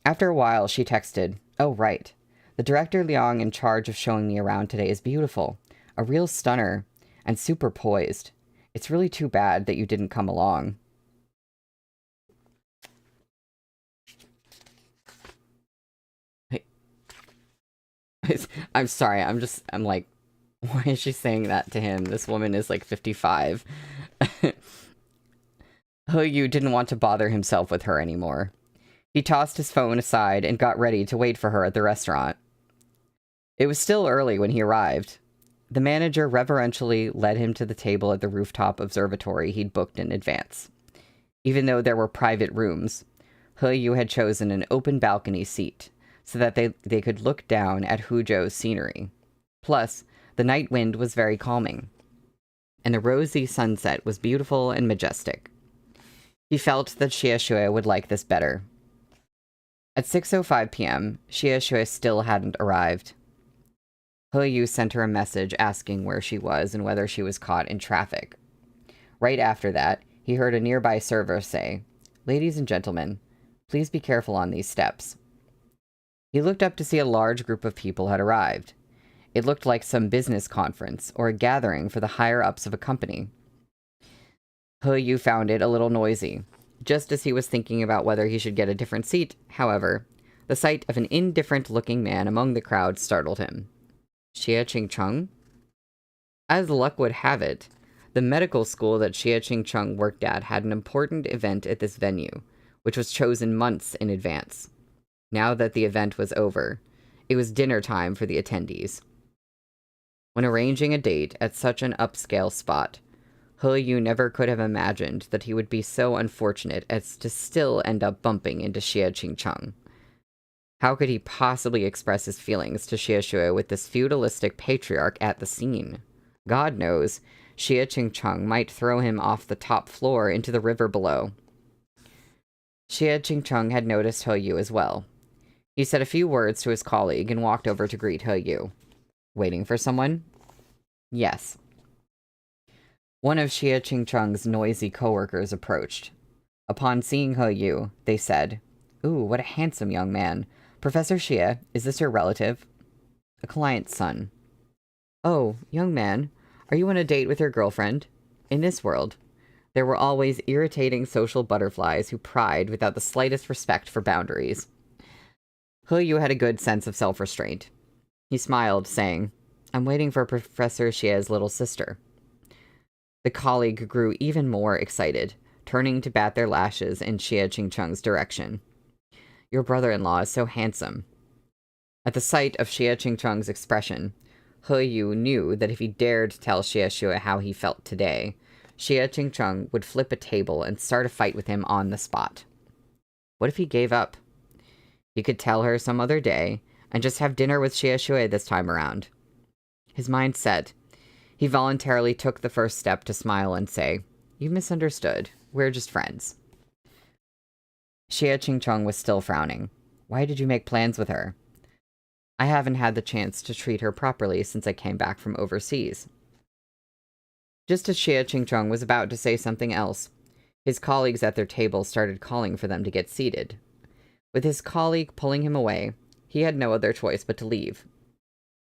Speaker 1: After a while, she texted, "Oh, right. The director Liang in charge of showing me around today is beautiful. A real stunner, and super poised. It's really too bad that you didn't come along." I'm sorry, I'm like, why is she saying that to him? This woman is like 55. He Yu didn't want to bother himself with her anymore. He tossed his phone aside and got ready to wait for her at the restaurant. It was still early when he arrived. The manager reverentially led him to the table at the rooftop observatory he'd booked in advance. Even though there were private rooms, He Yu had chosen an open balcony seat so that they could look down at Huzhou's scenery. Plus, the night wind was very calming, and the rosy sunset was beautiful and majestic. He felt that Xiaoshui would like this better. At 6:05 p.m., Xiaoshui still hadn't arrived. He Yu sent her a message asking where she was and whether she was caught in traffic. Right after that, he heard a nearby server say, "Ladies and gentlemen, please be careful on these steps." He looked up to see a large group of people had arrived. It looked like some business conference or a gathering for the higher-ups of a company. He Yu found it a little noisy. Just as he was thinking about whether he should get a different seat, however, the sight of an indifferent-looking man among the crowd startled him. Xie Qingcheng? As luck would have it, the medical school that Xie Qingcheng worked at had an important event at this venue, which was chosen months in advance. Now that the event was over, it was dinner time for the attendees. When arranging a date at such an upscale spot, He Yu never could have imagined that he would be so unfortunate as to still end up bumping into Xie Qingcheng. How could he possibly express his feelings to Xiaoshui with this feudalistic patriarch at the scene? God knows, Xie Qingcheng might throw him off the top floor into the river below. Xie Qingcheng had noticed He Yu as well. He said a few words to his colleague and walked over to greet He Yu. "Waiting for someone?" "Yes." One of Xie Qingcheng's noisy coworkers approached. Upon seeing He Yu, they said, "Ooh, what a handsome young man. Professor Xie, is this your relative?" "A client's son." "Oh, young man, are you on a date with your girlfriend?" In this world, there were always irritating social butterflies who pried without the slightest respect for boundaries. He Yu had a good sense of self-restraint. He smiled, saying, "I'm waiting for Professor Xie's little sister." The colleague grew even more excited, turning to bat their lashes in Xie Qingcheng's direction. "Your brother-in-law is so handsome." At the sight of Xie Qingcheng's expression, He Yu knew that if he dared tell Xiaoshui how he felt today, Xie Qingcheng would flip a table and start a fight with him on the spot. What if he gave up? He could tell her some other day, and just have dinner with Xie Shui this time around. His mind set. He voluntarily took the first step to smile and say, "You misunderstood. We're just friends." Xie Qingcheng was still frowning. "Why did you make plans with her?" "I haven't had the chance to treat her properly since I came back from overseas." Just as Xie Qingcheng was about to say something else, his colleagues at their table started calling for them to get seated. With his colleague pulling him away, he had no other choice but to leave.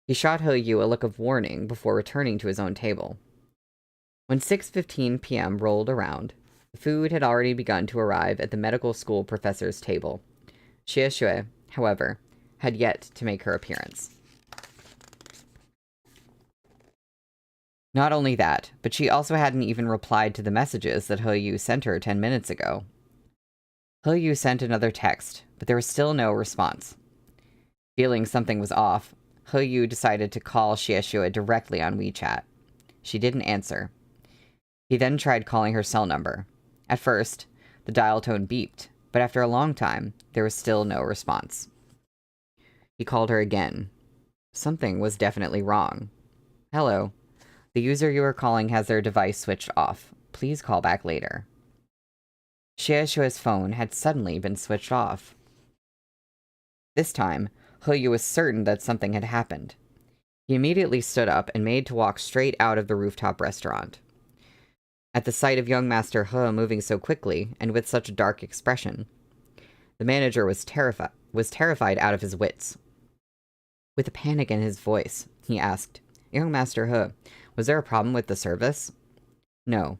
Speaker 1: He shot He Yu a look of warning before returning to his own table. When 6:15 p.m. rolled around, the food had already begun to arrive at the medical school professor's table. Xie Shui, however, had yet to make her appearance. Not only that, but she also hadn't even replied to the messages that He Yu sent her 10 minutes ago. He Yu sent another text, but there was still no response. Feeling something was off, He Yu decided to call Xie Shui directly on WeChat. She didn't answer. He then tried calling her cell number. At first, the dial tone beeped, but after a long time, there was still no response. He called her again. Something was definitely wrong. "Hello. The user you are calling has their device switched off. Please call back later." Xie Shui's phone had suddenly been switched off. This time, He Yu was certain that something had happened. He immediately stood up and made to walk straight out of the rooftop restaurant. At the sight of young Master He moving so quickly and with such a dark expression, the manager was terrified out of his wits. With a panic in his voice, he asked, "Young Master He, was there a problem with the service?" "No."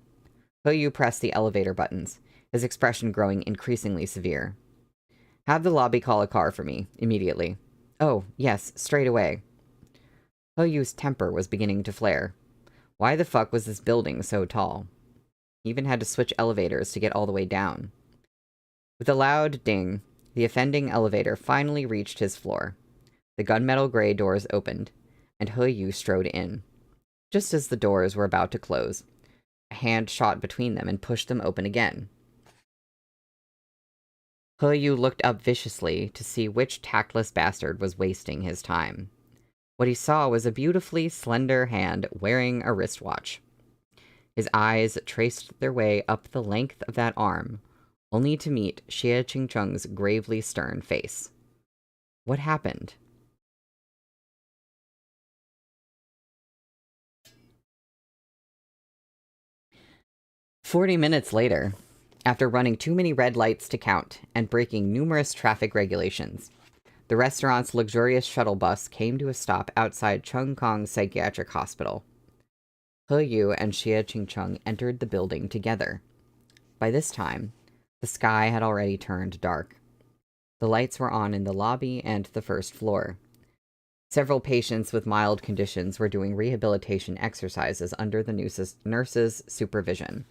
Speaker 1: He Yu pressed the elevator buttons, his expression growing increasingly severe. "Have the lobby call a car for me, immediately." "Oh, yes, straight away." He Yu's temper was beginning to flare. Why the fuck was this building so tall? He even had to switch elevators to get all the way down. With a loud ding, the offending elevator finally reached his floor. The gunmetal gray doors opened, and He Yu strode in. Just as the doors were about to close, a hand shot between them and pushed them open again. He Yu looked up viciously to see which tactless bastard was wasting his time. What he saw was a beautifully slender hand wearing a wristwatch. His eyes traced their way up the length of that arm, only to meet Xie Qingcheng's gravely stern face. What happened? "40 minutes later, after running too many red lights to count and breaking numerous traffic regulations, the restaurant's luxurious shuttle bus came to a stop outside Chung Kong Psychiatric Hospital. He Yu and Xie Qingcheng entered the building together. By this time, the sky had already turned dark. The lights were on in the lobby and the first floor. Several patients with mild conditions were doing rehabilitation exercises under the nurse's supervision.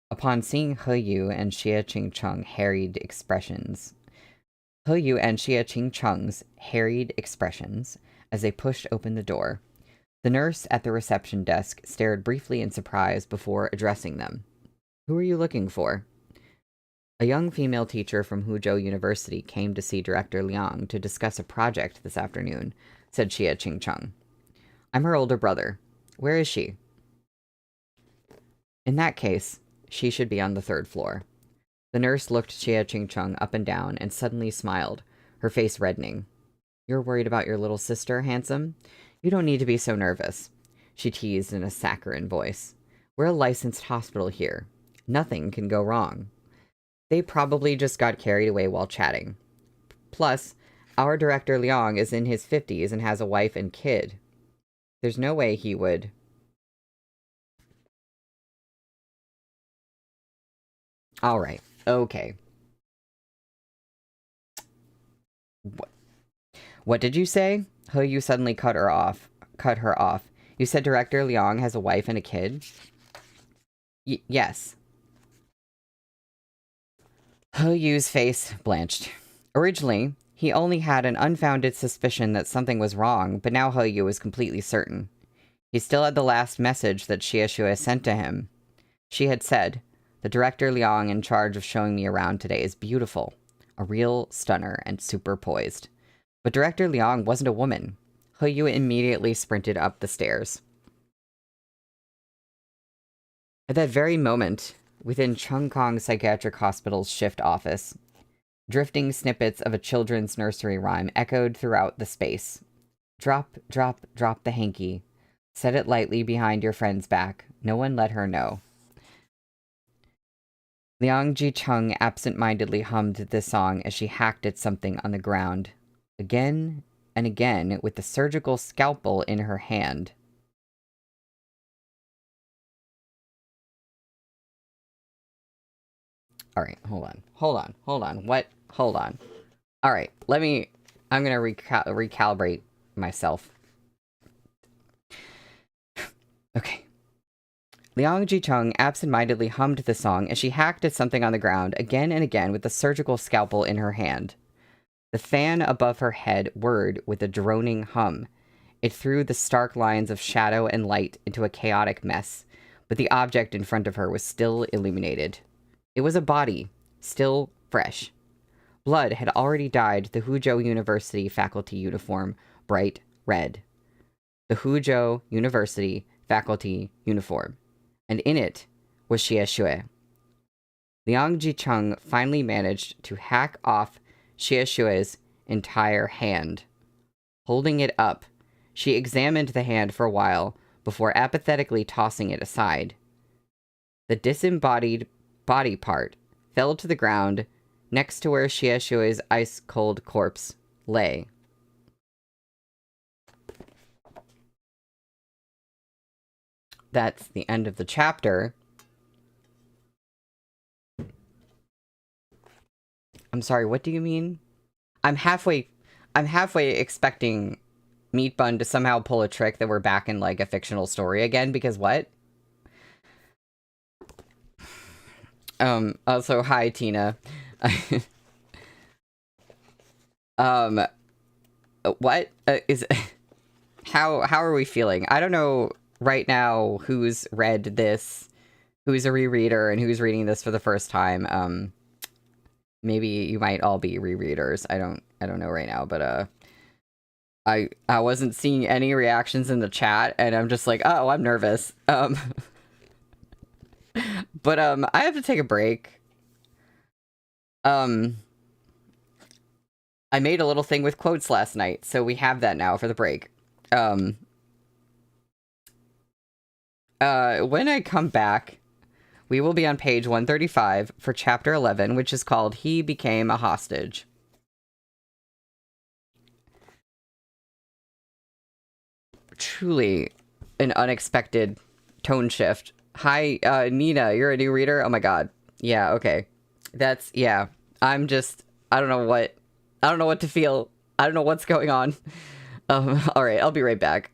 Speaker 1: Upon seeing He Yu and Xie Qingcheng's harried expressions as they pushed open the door, the nurse at the reception desk stared briefly in surprise before addressing them. "Who are you looking for?" "A young female teacher from Huzhou University came to see Director Liang to discuss a project this afternoon," said Xie Qingcheng. "I'm her older brother. Where is she?" "In that case, she should be on the 3rd floor." The nurse looked Xie Qingcheng up and down and suddenly smiled, her face reddening. "You're worried about your little sister, handsome? You don't need to be so nervous," she teased in a saccharine voice. "We're a licensed hospital here. Nothing can go wrong. They probably just got carried away while chatting. Plus, our Director Liang is in his 50s and has a wife and kid. There's no way he would..." Alright, okay. What did you say? He Yu suddenly cut her off. "You said Director Liang has a wife and a kid?" Yes. He Yu's face blanched. Originally, he only had an unfounded suspicion that something was wrong, but now He Yu was completely certain. He still had the last message that Xie Shui sent to him. She had said, "The Director Liang in charge of showing me around today is beautiful. a real stunner and super poised. But Director Liang wasn't a woman. He Yu immediately sprinted up the stairs. At that very moment, within Chung Kong Psychiatric Hospital's shift office, drifting snippets of a children's nursery rhyme echoed throughout the space. Drop, drop, drop the hanky. Set it lightly behind your friend's back. No one let her know. Liang Ji-chung absent-mindedly hummed this song as she hacked at something on the ground. Again and again, with the surgical scalpel in her hand. Alright, hold on. What? Hold on. Alright, I'm gonna recalibrate myself. Okay. Liang Ji-chung absent-mindedly hummed the song as she hacked at something on the ground again and again with the surgical scalpel in her hand. The fan above her head whirred with a droning hum. It threw the stark lines of shadow and light into a chaotic mess, but the object in front of her was still illuminated. It was a body, still fresh. Blood had already dyed the Huzhou University faculty uniform bright red. The Huzhou University faculty uniform. And in it was Xie Shui. Liang Ji-chung finally managed to hack off Xie Shui's entire hand. Holding it up, she examined the hand for a while before apathetically tossing it aside. The disembodied body part fell to the ground next to where Xie Shui's ice-cold corpse lay. That's the end of the chapter. I'm sorry, what do you mean? I'm halfway expecting Meatbun to somehow pull a trick that we're back in, like, a fictional story again, because what? Also, hi, Tina. What? How are we feeling? I don't know right now who's read this, who's a rereader, and who's reading this for the first time. Maybe you might all be rereaders. I don't know right now, but I wasn't seeing any reactions in the chat, and I'm just like, oh, I'm nervous. But I have to take a break. I made a little thing with quotes last night, so we have that now for the break. When I come back, we will be on page 135 for chapter 11, which is called He Became a Hostage. Truly an unexpected tone shift. Hi, Nina, you're a new reader? Oh my god. Yeah, okay. Yeah. I don't know what to feel. I don't know what's going on. Alright, I'll be right back.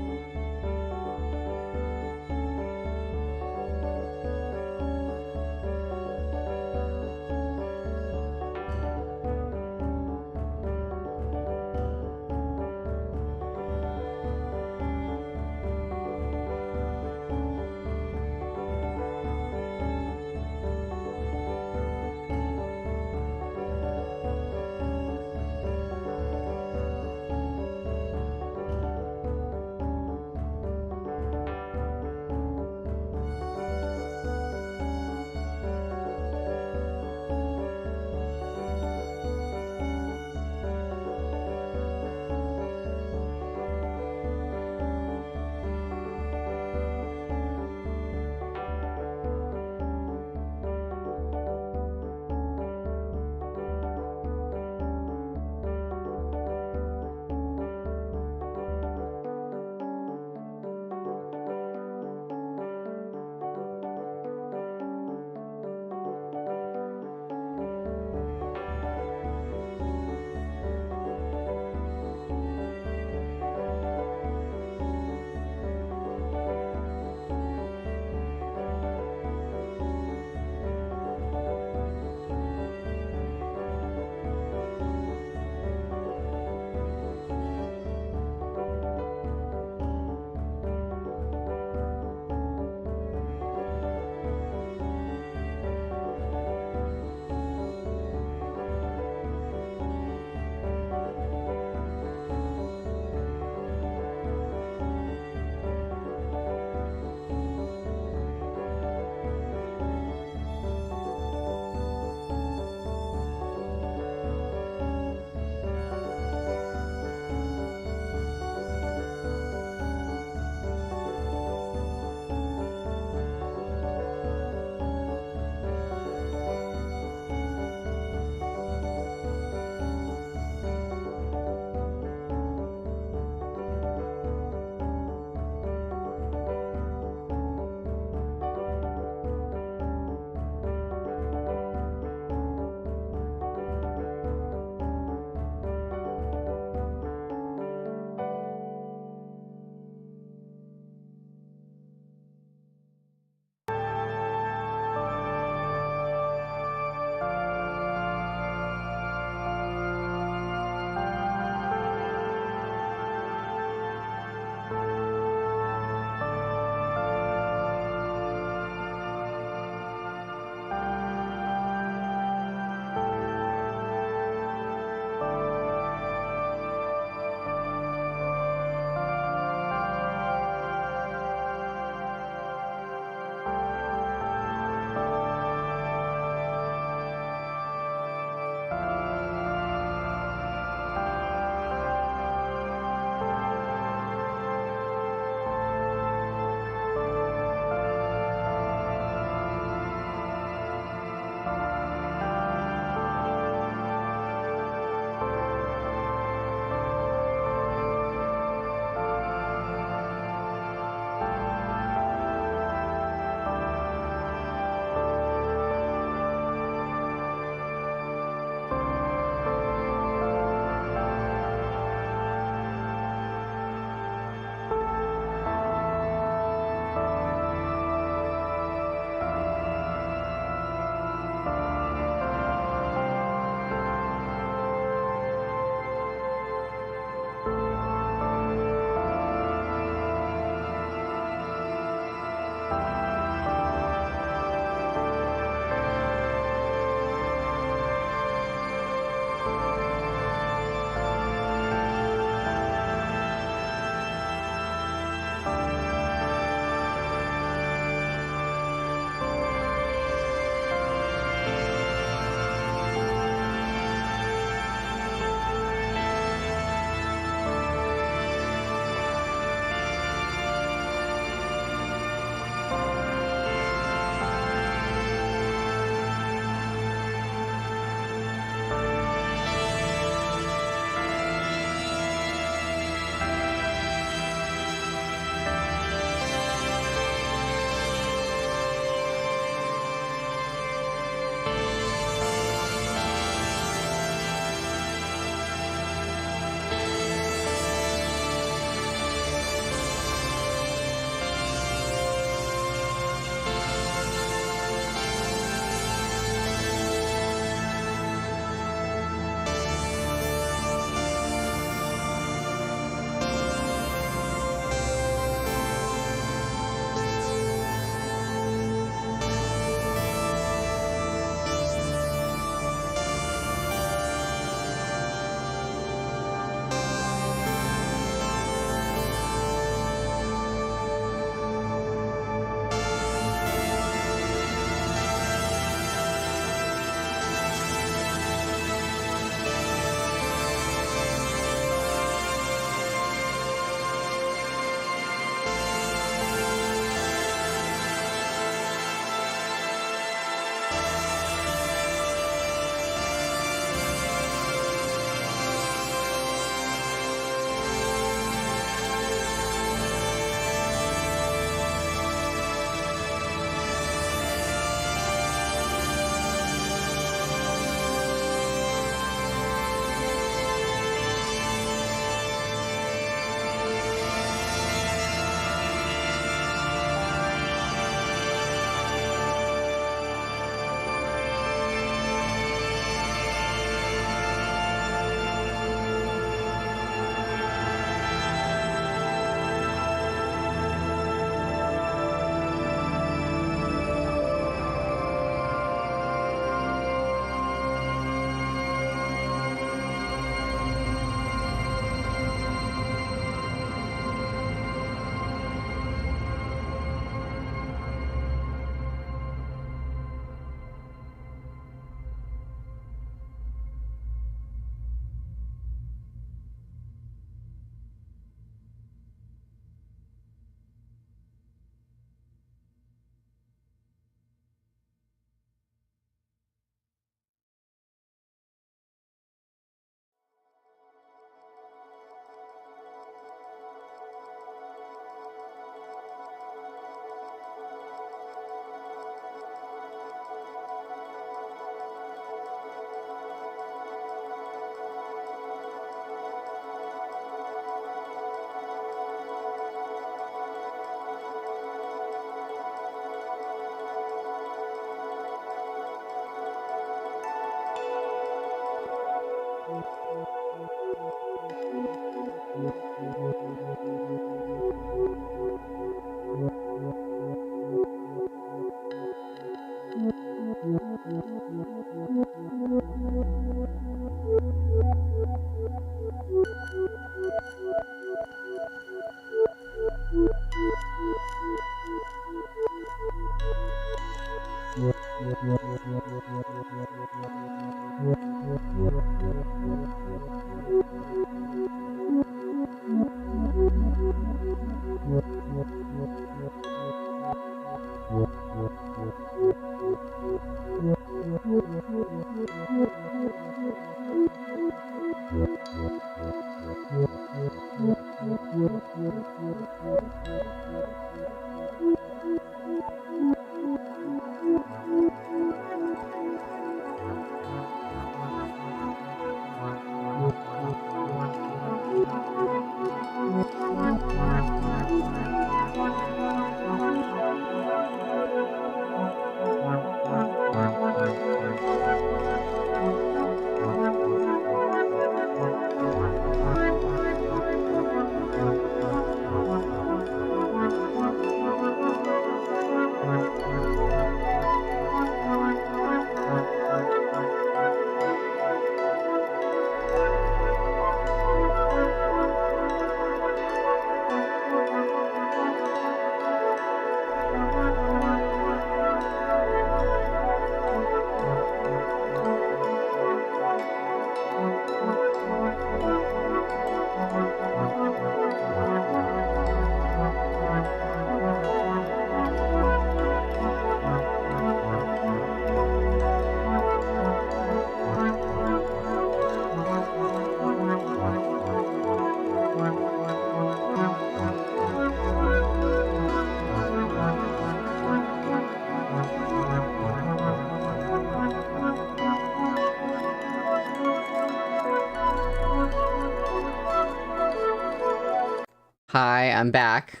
Speaker 1: Hi, I'm back.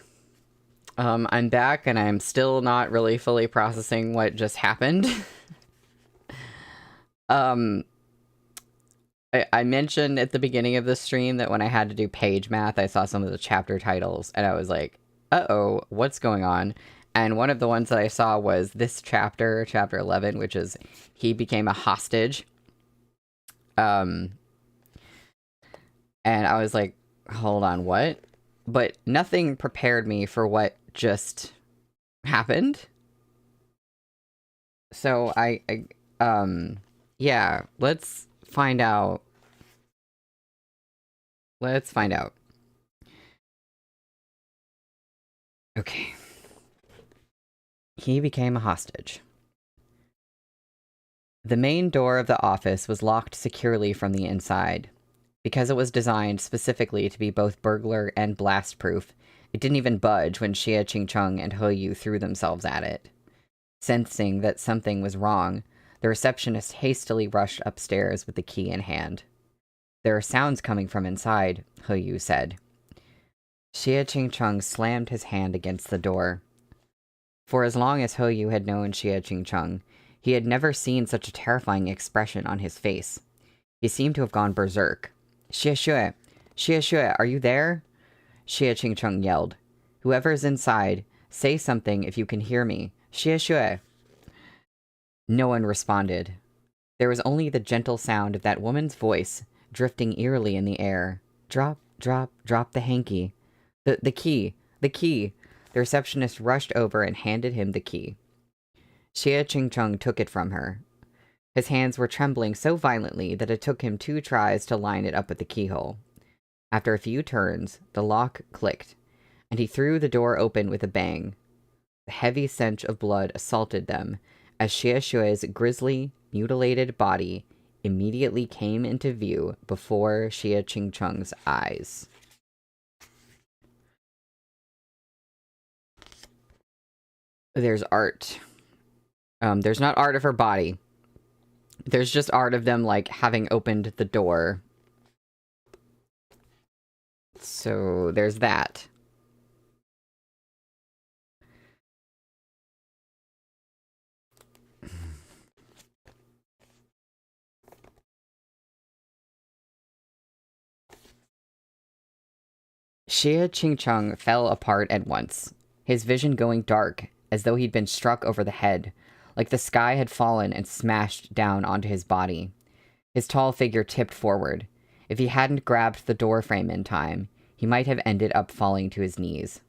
Speaker 1: I'm back and I'm still not really fully processing what just happened. I mentioned at the beginning of the stream that when I had to do page math, I saw some of the chapter titles and I was like, uh-oh, what's going on? And one of the ones that I saw was this chapter, chapter 11, which is he became a hostage. And I was like, hold on, what? But nothing prepared me for what just happened. So yeah, let's find out. Let's find out. Okay. He became a hostage. The main door of the office was locked securely from the inside. Because it was designed specifically to be both burglar and blast-proof, it didn't even budge when Xie Qingcheng and He Yu threw themselves at it. Sensing that something was wrong, the receptionist hastily rushed upstairs with the key in hand. There are sounds coming from inside, He Yu said. Xie Qingcheng slammed his hand against the door. For as long as He Yu had known Xie Qingcheng, he had never seen such a terrifying expression on his face. He seemed to have gone berserk. Xie Xue, are you there? Xie Qingcheng yelled. Whoever is inside, say something if you can hear me. Xie Xue. No one responded. There was only the gentle sound of that woman's voice, drifting eerily in the air. Drop, drop, drop the hanky. The key. The receptionist rushed over and handed him the key. Xie Qingcheng took it from her. His hands were trembling so violently that it took him 2 tries to line it up with the keyhole. After a few turns, the lock clicked, and he threw the door open with a bang. The heavy stench of blood assaulted them, as Xie Xue's grisly, mutilated body immediately came into view before Xie Qingcheng's eyes. There's art. There's not art of her body. There's just art of them, like, having opened the door. So, there's that. Xie Qingcheng fell apart at once, his vision going dark, as though he'd been struck over the head, like the sky had fallen and smashed down onto his body. His tall figure tipped forward. If he hadn't grabbed the door frame in time, he might have ended up falling to his knees.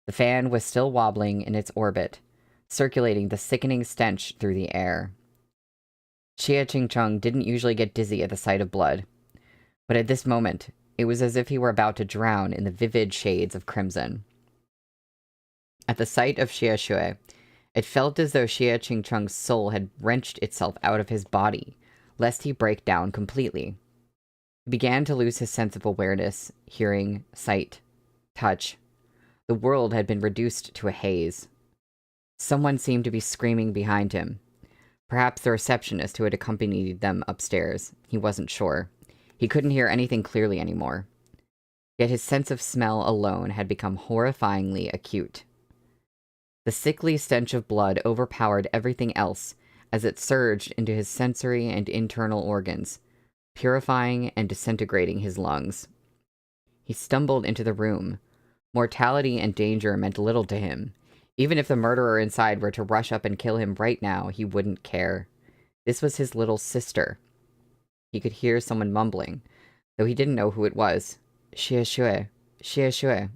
Speaker 1: The fan was still wobbling in its orbit, circulating the sickening stench through the air. Xie Qingcheng didn't usually get dizzy at the sight of blood, but at this moment, it was as if he were about to drown in the vivid shades of crimson. At the sight of Xie Shui, it felt as though Xie Qingcheng's soul had wrenched itself out of his body, lest he break down completely. He began to lose his sense of awareness, hearing, sight, touch. The world had been reduced to a haze. Someone seemed to be screaming behind him. Perhaps the receptionist who had accompanied them upstairs. He wasn't sure. He couldn't hear anything clearly anymore. Yet his sense of smell alone had become horrifyingly acute. The sickly stench of blood overpowered everything else as it surged into his sensory and internal organs, purifying and disintegrating his lungs. He stumbled into the room. Mortality and danger meant little to him. Even if the murderer inside were to rush up and kill him right now, he wouldn't care. This was his little sister. He could hear someone mumbling, though he didn't know who it was. Xie Shui, Xie Shui.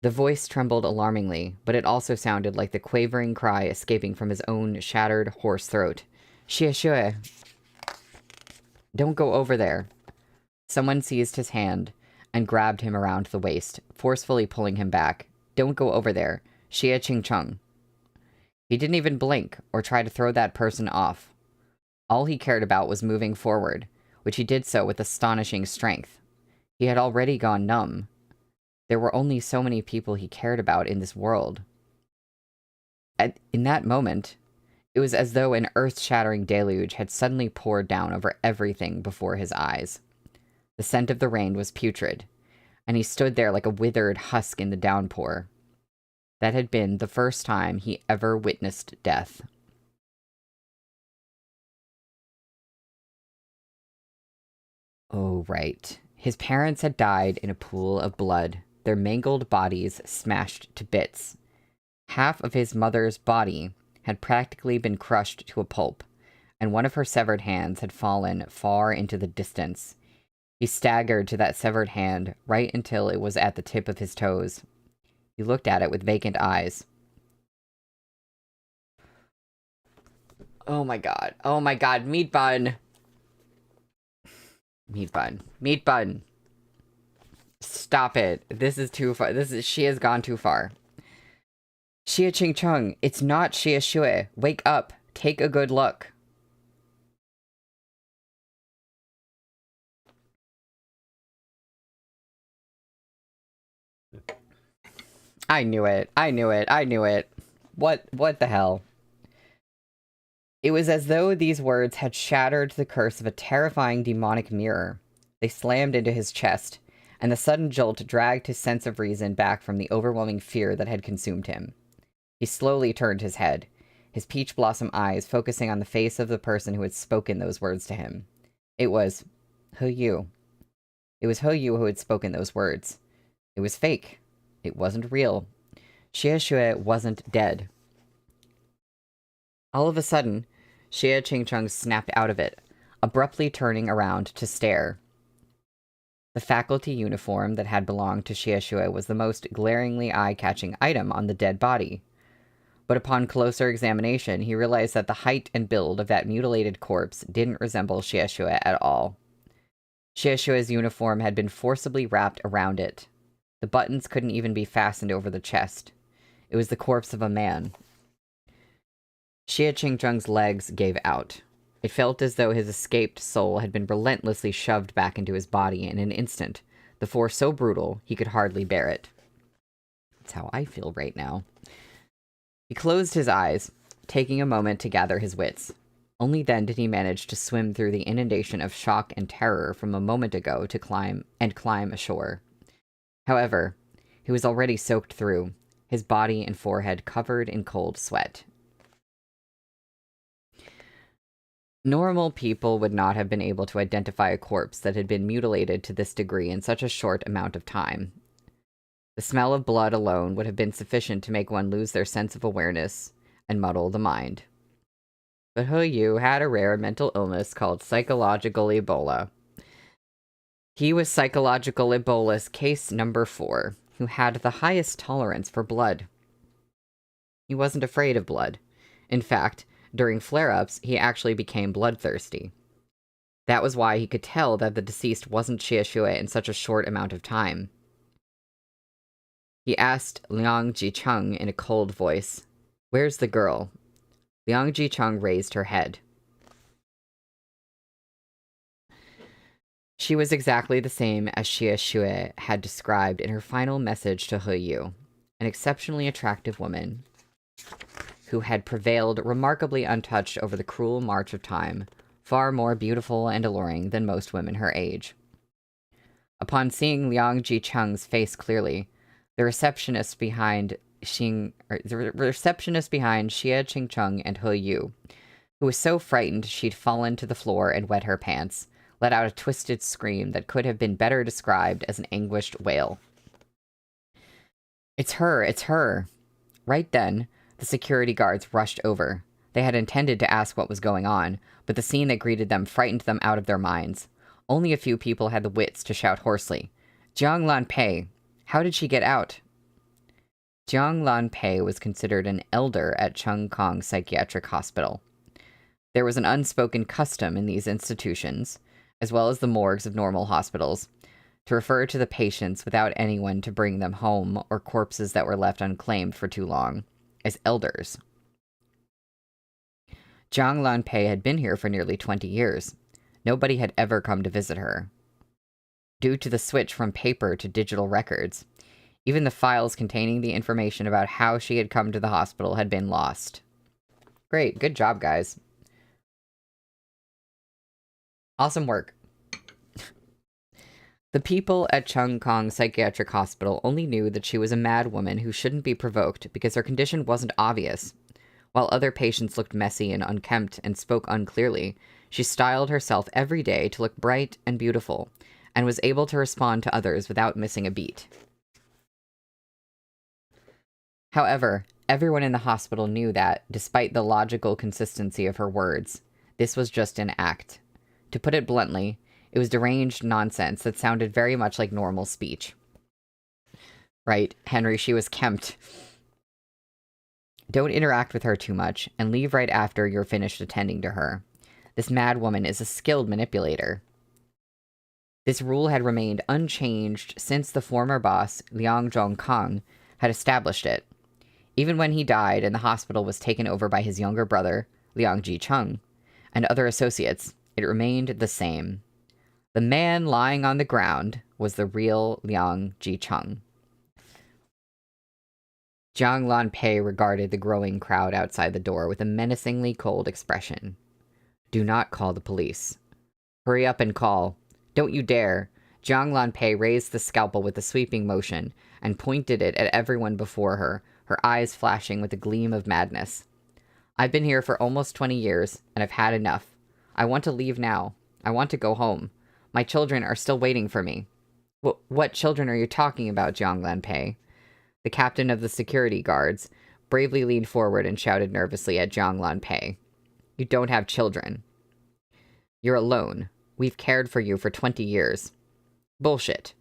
Speaker 1: The voice trembled alarmingly, but it also sounded like the quavering cry escaping from his own shattered, hoarse throat. Xie Shui. Don't go over there. Someone seized his hand and grabbed him around the waist, forcefully pulling him back. Don't go over there. Xie Qingcheng. He didn't even blink or try to throw that person off. All he cared about was moving forward, which he did so with astonishing strength. He had already gone numb. There were only so many people he cared about in this world. In that moment, it was as though an earth-shattering deluge had suddenly poured down over everything before his eyes. The scent of the rain was putrid, and he stood there like a withered husk in the downpour. That had been the first time he ever witnessed death. Oh, right. His parents had died in a pool of blood, their mangled bodies smashed to bits. Half of his mother's body had practically been crushed to a pulp, and one of her severed hands had fallen far into the distance. He staggered to that severed hand right until it was at the tip of his toes. He looked at it with vacant eyes. Oh my god. Oh my god. Meatbun. Meatbun. Meatbun. Stop it. This is too far. She has gone too far. Xie Qingcheng, it's not Xie Shui. Wake up. Take a good look. I knew it. I knew it. I knew it. What the hell? It was as though these words had shattered the curse of a terrifying demonic mirror. They slammed into his chest, and the sudden jolt dragged his sense of reason back from the overwhelming fear that had consumed him. He slowly turned his head, his peach blossom eyes focusing on the face of the person who had spoken those words to him. It was He Yu. It was He Yu who had spoken those words. It was fake. It wasn't real. Xie Shui wasn't dead. All of a sudden, Xie Qingcheng snapped out of it, abruptly turning around to stare. The faculty uniform that had belonged to Xie Shui was the most glaringly eye-catching item on the dead body. But upon closer examination, he realized that the height and build of that mutilated corpse didn't resemble Xie Shui at all. Xie Shui's uniform had been forcibly wrapped around it. The buttons couldn't even be fastened over the chest. It was the corpse of a man. Xie Qingcheng's legs gave out. It felt as though his escaped soul had been relentlessly shoved back into his body in an instant, the force so brutal he could hardly bear it. That's how I feel right now. He closed his eyes, taking a moment to gather his wits. Only then did he manage to swim through the inundation of shock and terror from a moment ago to climb ashore. However, he was already soaked through, his body and forehead covered in cold sweat. Normal people would not have been able to identify a corpse that had been mutilated to this degree in such a short amount of time. The smell of blood alone would have been sufficient to make one lose their sense of awareness and muddle the mind. But He Yu had a rare mental illness called psychological Ebola. He was psychological Ebola's case number 4, who had the highest tolerance for blood. He wasn't afraid of blood. In fact, during flare-ups, he actually became bloodthirsty. That was why he could tell that the deceased wasn't Xie in such a short amount of time. He asked Liang Jicheng in a cold voice, "Where's the girl?" Liang Jicheng raised her head. She was exactly the same as Xie Xue had described in her final message to He Yu, an exceptionally attractive woman who had prevailed remarkably untouched over the cruel march of time, far more beautiful and alluring than most women her age. Upon seeing Liang Jicheng's face clearly, the receptionist behind Xie Qingcheng and He Yu, who was so frightened she'd fallen to the floor and wet her pants, let out a twisted scream that could have been better described as an anguished wail. "It's her! It's her!" Right then, the security guards rushed over. They had intended to ask what was going on, but the scene that greeted them frightened them out of their minds. Only a few people had the wits to shout hoarsely, "Jiang Lanpei! How did she get out?" Jiang Lanpei was considered an elder at Cheung Kong Psychiatric Hospital. There was an unspoken custom in these institutions, as well as the morgues of normal hospitals, to refer to the patients without anyone to bring them home or corpses that were left unclaimed for too long, as elders. Jiang Lanpei had been here for nearly 20 years. Nobody had ever come to visit her. Due to the switch from paper to digital records, even the files containing the information about how she had come to the hospital had been lost. Great, good job, guys. Awesome work. The people at Cheung Kong Psychiatric Hospital only knew that she was a mad woman who shouldn't be provoked because her condition wasn't obvious. While other patients looked messy and unkempt and spoke unclearly, she styled herself every day to look bright and beautiful, and was able to respond to others without missing a beat. However, everyone in the hospital knew that, despite the logical consistency of her words, this was just an act. To put it bluntly, it was deranged nonsense that sounded very much like normal speech. Right, Henry, she was kempt. Don't interact with her too much, and leave right after you're finished attending to her. This mad woman is a skilled manipulator. This rule had remained unchanged since the former boss, Liang Zhongkang, had established it. Even when he died and the hospital was taken over by his younger brother, Liang Jicheng, and other associates, it remained the same. The man lying on the ground was the real Liang Jicheng. Jiang Lanpei regarded the growing crowd outside the door with a menacingly cold expression. "Do not call the police. Hurry up and call. Don't you dare." Jiang Lanpei raised the scalpel with a sweeping motion and pointed it at everyone before her, her eyes flashing with a gleam of madness. "I've been here for almost 20 years, and I've had enough. I want to leave now. I want to go home. My children are still waiting for me." What children are you talking about, Jiang Lanpei?" The captain of the security guards bravely leaned forward and shouted nervously at Jiang Lanpei. "You don't have children. You're alone. We've cared for you for 20 years. Bullshit.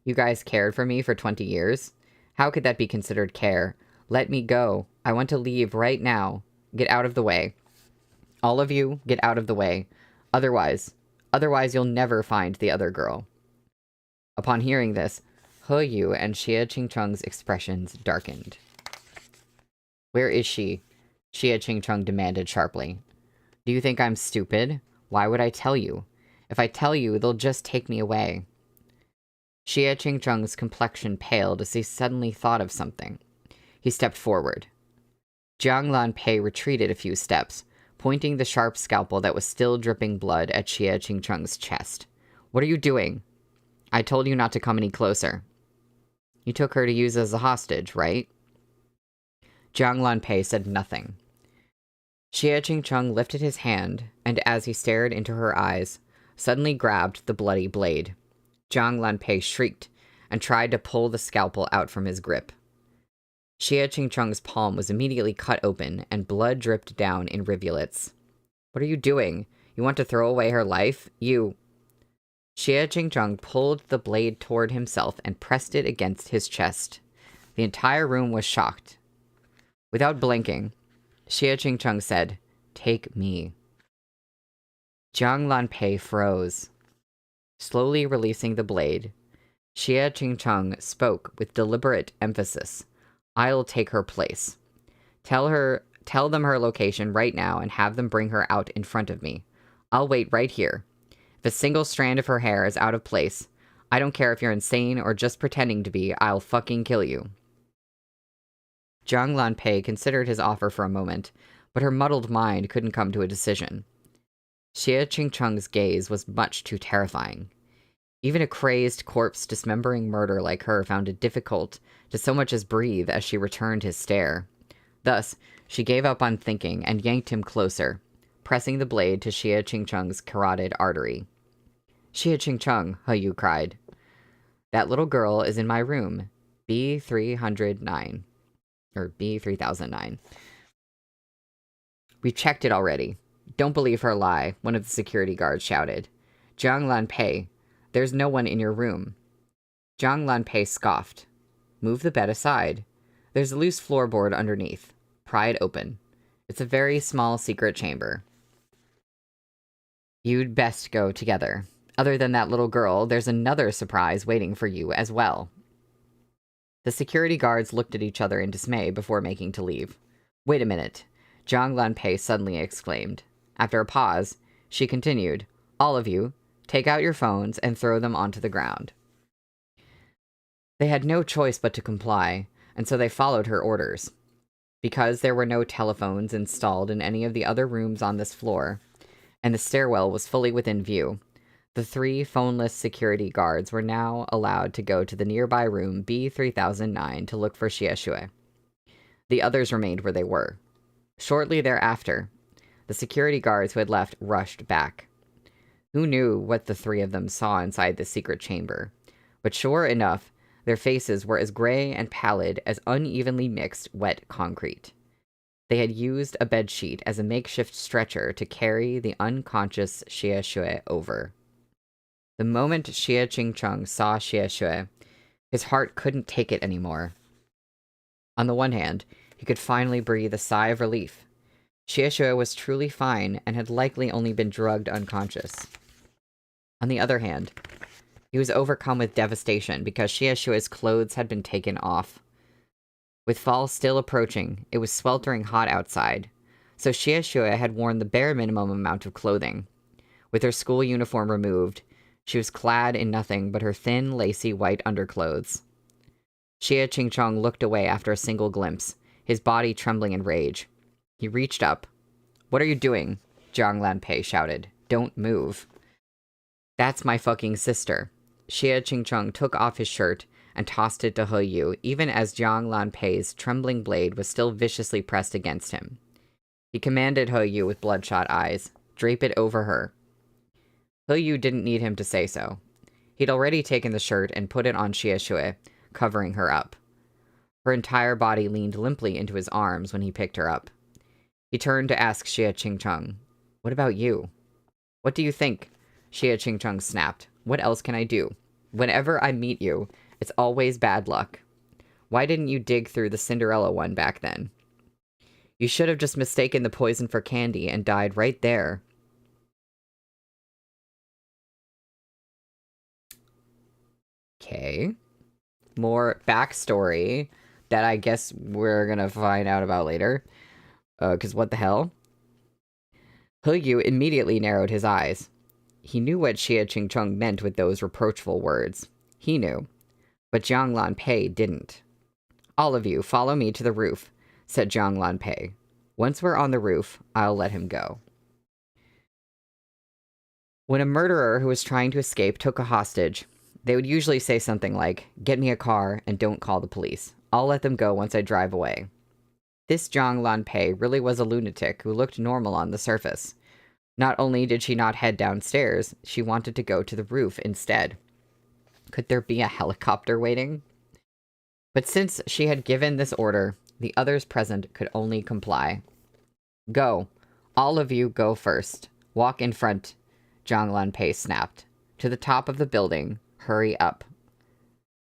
Speaker 1: You guys cared for me for 20 years? How could that be considered care? Let me go. I want to leave right now. Get out of the way. All of you, get out of the way. Otherwise you'll never find the other girl." Upon hearing this, He Yu and Xie Qingcheng's expressions darkened. "Where is she?" Xie Qingcheng demanded sharply. "Do you think I'm stupid? Why would I tell you? If I tell you, they'll just take me away." Xie Qingcheng's complexion paled as he suddenly thought of something. He stepped forward. Jiang Lanpei retreated a few steps, pointing the sharp scalpel that was still dripping blood at Xie Qingcheng's chest. "What are you doing? I told you not to come any closer." "You took her to use as a hostage, right?" Jiang Lanpei said nothing. Xie Qingcheng lifted his hand, and as he stared into her eyes, suddenly grabbed the bloody blade. Jiang Lanpei shrieked, and tried to pull the scalpel out from his grip. Xie Qingcheng's palm was immediately cut open, and blood dripped down in rivulets. "What are you doing? You want to throw away her life? You—" Xie Qingcheng pulled the blade toward himself and pressed it against his chest. The entire room was shocked. Without blinking, Xie Qingcheng said, "Take me." Jiang Lanpei froze. Slowly releasing the blade, Xie Qingcheng spoke with deliberate emphasis. "I'll take her place. Tell them her location right now and have them bring her out in front of me. I'll wait right here. If a single strand of her hair is out of place, I don't care if you're insane or just pretending to be, I'll fucking kill you." Jiang Lanpei considered his offer for a moment, but her muddled mind couldn't come to a decision. Xie Qingcheng's gaze was much too terrifying. Even a crazed, corpse-dismembering murder like her found it difficult to so much as breathe as she returned his stare. Thus, she gave up on thinking and yanked him closer, pressing the blade to Xie Qingcheng's carotid artery. "Xie Qingcheng," He Yu cried. "That little girl is in my room, B309. Or B3009. We've checked it already. Don't believe her lie," one of the security guards shouted. "Jiang Lanpei, there's no one in your room." Jiang Lanpei scoffed. "Move the bed aside. There's a loose floorboard underneath. Pry it open. It's a very small secret chamber. You'd best go together. Other than that little girl, there's another surprise waiting for you as well." The security guards looked at each other in dismay before making to leave. "Wait a minute," Jiang Lanpei suddenly exclaimed. After a pause, she continued, "All of you, take out your phones and throw them onto the ground." They had no choice but to comply, and so they followed her orders. Because there were no telephones installed in any of the other rooms on this floor, and the stairwell was fully within view, the 3 phoneless security guards were now allowed to go to the nearby room B3009 to look for Xie Shui. The others remained where they were. Shortly thereafter, the security guards who had left rushed back. Who knew what the 3 of them saw inside the secret chamber? But sure enough, their faces were as gray and pallid as unevenly mixed wet concrete. They had used a bedsheet as a makeshift stretcher to carry the unconscious Xie Shui over. The moment Xie Qingcheng saw Xie Shui, his heart couldn't take it anymore. On the one hand, he could finally breathe a sigh of relief. Xie Shui was truly fine and had likely only been drugged unconscious. On the other hand, he was overcome with devastation because Xie Shui's clothes had been taken off. With fall still approaching, it was sweltering hot outside, so Xie Shui had worn the bare minimum amount of clothing. With her school uniform removed, she was clad in nothing but her thin, lacy white underclothes. Xie Qingcheng looked away after a single glimpse, his body trembling in rage. He reached up. "What are you doing?" Jiang Lanpei shouted. "Don't move." "That's my fucking sister." Xie Qingcheng took off his shirt and tossed it to He Yu, even as Jiang Lanpei's trembling blade was still viciously pressed against him. He commanded He Yu with bloodshot eyes, "Drape it over her." He Yu didn't need him to say so. He'd already taken the shirt and put it on Xie Shui, covering her up. Her entire body leaned limply into his arms when he picked her up. He turned to ask Xie Qingcheng, "What about you?" "What do you think?" Xie Qingcheng snapped. "What else can I do? Whenever I meet you, it's always bad luck. Why didn't you dig through the Cinderella one back then? You should have just mistaken the poison for candy and died right there." Okay. More backstory that I guess we're gonna find out about later. Because what the hell? He Yu immediately narrowed his eyes. He knew what Xie Qingcheng meant with those reproachful words. He knew. But Jiang Lanpei didn't. "All of you, follow me to the roof," said Jiang Lanpei. "Once we're on the roof, I'll let him go." When a murderer who was trying to escape took a hostage, they would usually say something like, "Get me a car and don't call the police. I'll let them go once I drive away." This Jiang Lanpei really was a lunatic who looked normal on the surface. Not only did she not head downstairs, she wanted to go to the roof instead. Could there be a helicopter waiting? But since she had given this order, the others present could only comply. "Go. All of you go first. Walk in front," Jiang Lanpei snapped. "To the top of the building. Hurry up."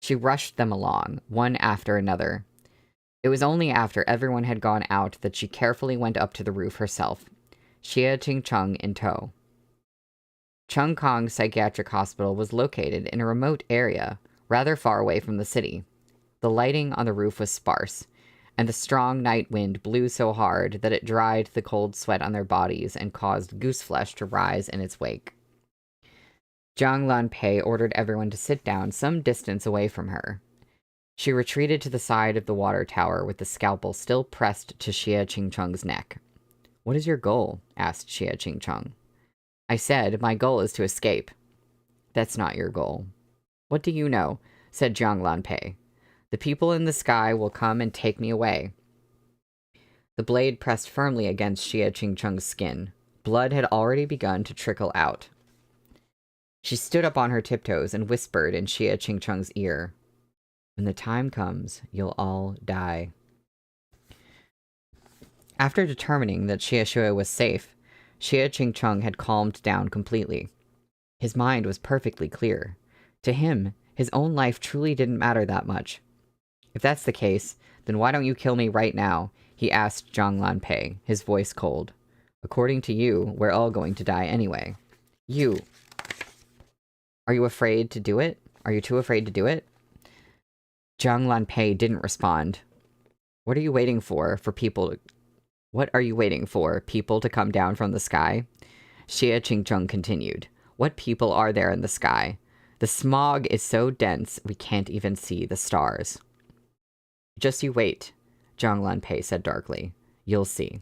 Speaker 1: She rushed them along, one after another. It was only after everyone had gone out that she carefully went up to the roof herself, Xie Qingcheng in tow. Chung Kong Psychiatric Hospital was located in a remote area, rather far away from the city. The lighting on the roof was sparse, and the strong night wind blew so hard that it dried the cold sweat on their bodies and caused gooseflesh to rise in its wake. Zhang Lanpei ordered everyone to sit down some distance away from her. She retreated to the side of the water tower with the scalpel still pressed to Xie Qingcheng's neck. "What is your goal?" asked Xie Qingcheng. "I said, my goal is to escape." "That's not your goal." "What do you know?" said Zhang Lanpei. "The people in the sky will come and take me away." The blade pressed firmly against Xie Qingcheng's skin. Blood had already begun to trickle out. She stood up on her tiptoes and whispered in Xie Qingcheng's ear, "When the time comes, you'll all die." After determining that Xie Shui was safe, Xie Qingcheng had calmed down completely. His mind was perfectly clear. To him, his own life truly didn't matter that much. "If that's the case, then why don't you kill me right now?" he asked Zhang Lanpei, his voice cold. "According to you, we're all going to die anyway." "You. Are you afraid to do it? Are you too afraid to do it?" Zhang Lanpei didn't respond. What are you waiting for people to come down from the sky?" Xie Qingcheng continued. "What people are there in the sky? The smog is so dense we can't even see the stars." "Just you wait," Zhang Lanpei said darkly. "You'll see."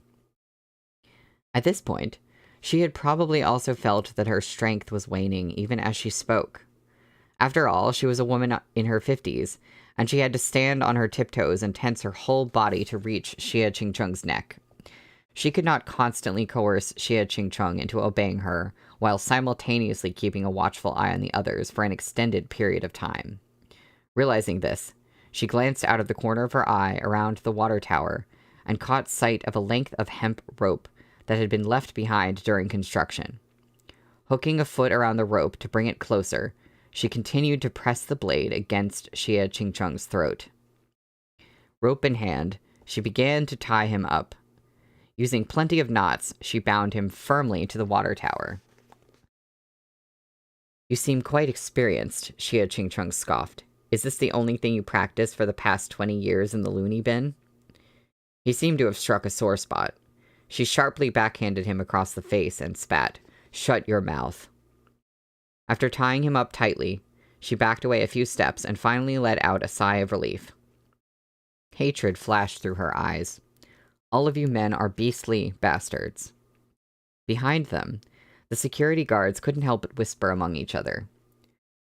Speaker 1: At this point, she had probably also felt that her strength was waning even as she spoke. After all, she was a woman in her 50s, and she had to stand on her tiptoes and tense her whole body to reach Xie Qingcheng's neck. She could not constantly coerce Xie Qingcheng into obeying her, while simultaneously keeping a watchful eye on the others for an extended period of time. Realizing this, she glanced out of the corner of her eye around the water tower and caught sight of a length of hemp rope that had been left behind during construction. Hooking a foot around the rope to bring it closer, she continued to press the blade against Xie Qingcheng's throat. Rope in hand, she began to tie him up. Using plenty of knots, she bound him firmly to the water tower. "You seem quite experienced," Xie Qingcheng scoffed. "Is this the only thing you practiced for the past 20 years in the loony bin?" He seemed to have struck a sore spot. She sharply backhanded him across the face and spat, "Shut your mouth." After tying him up tightly, she backed away a few steps and finally let out a sigh of relief. Hatred flashed through her eyes. "All of you men are beastly bastards." Behind them, the security guards couldn't help but whisper among each other.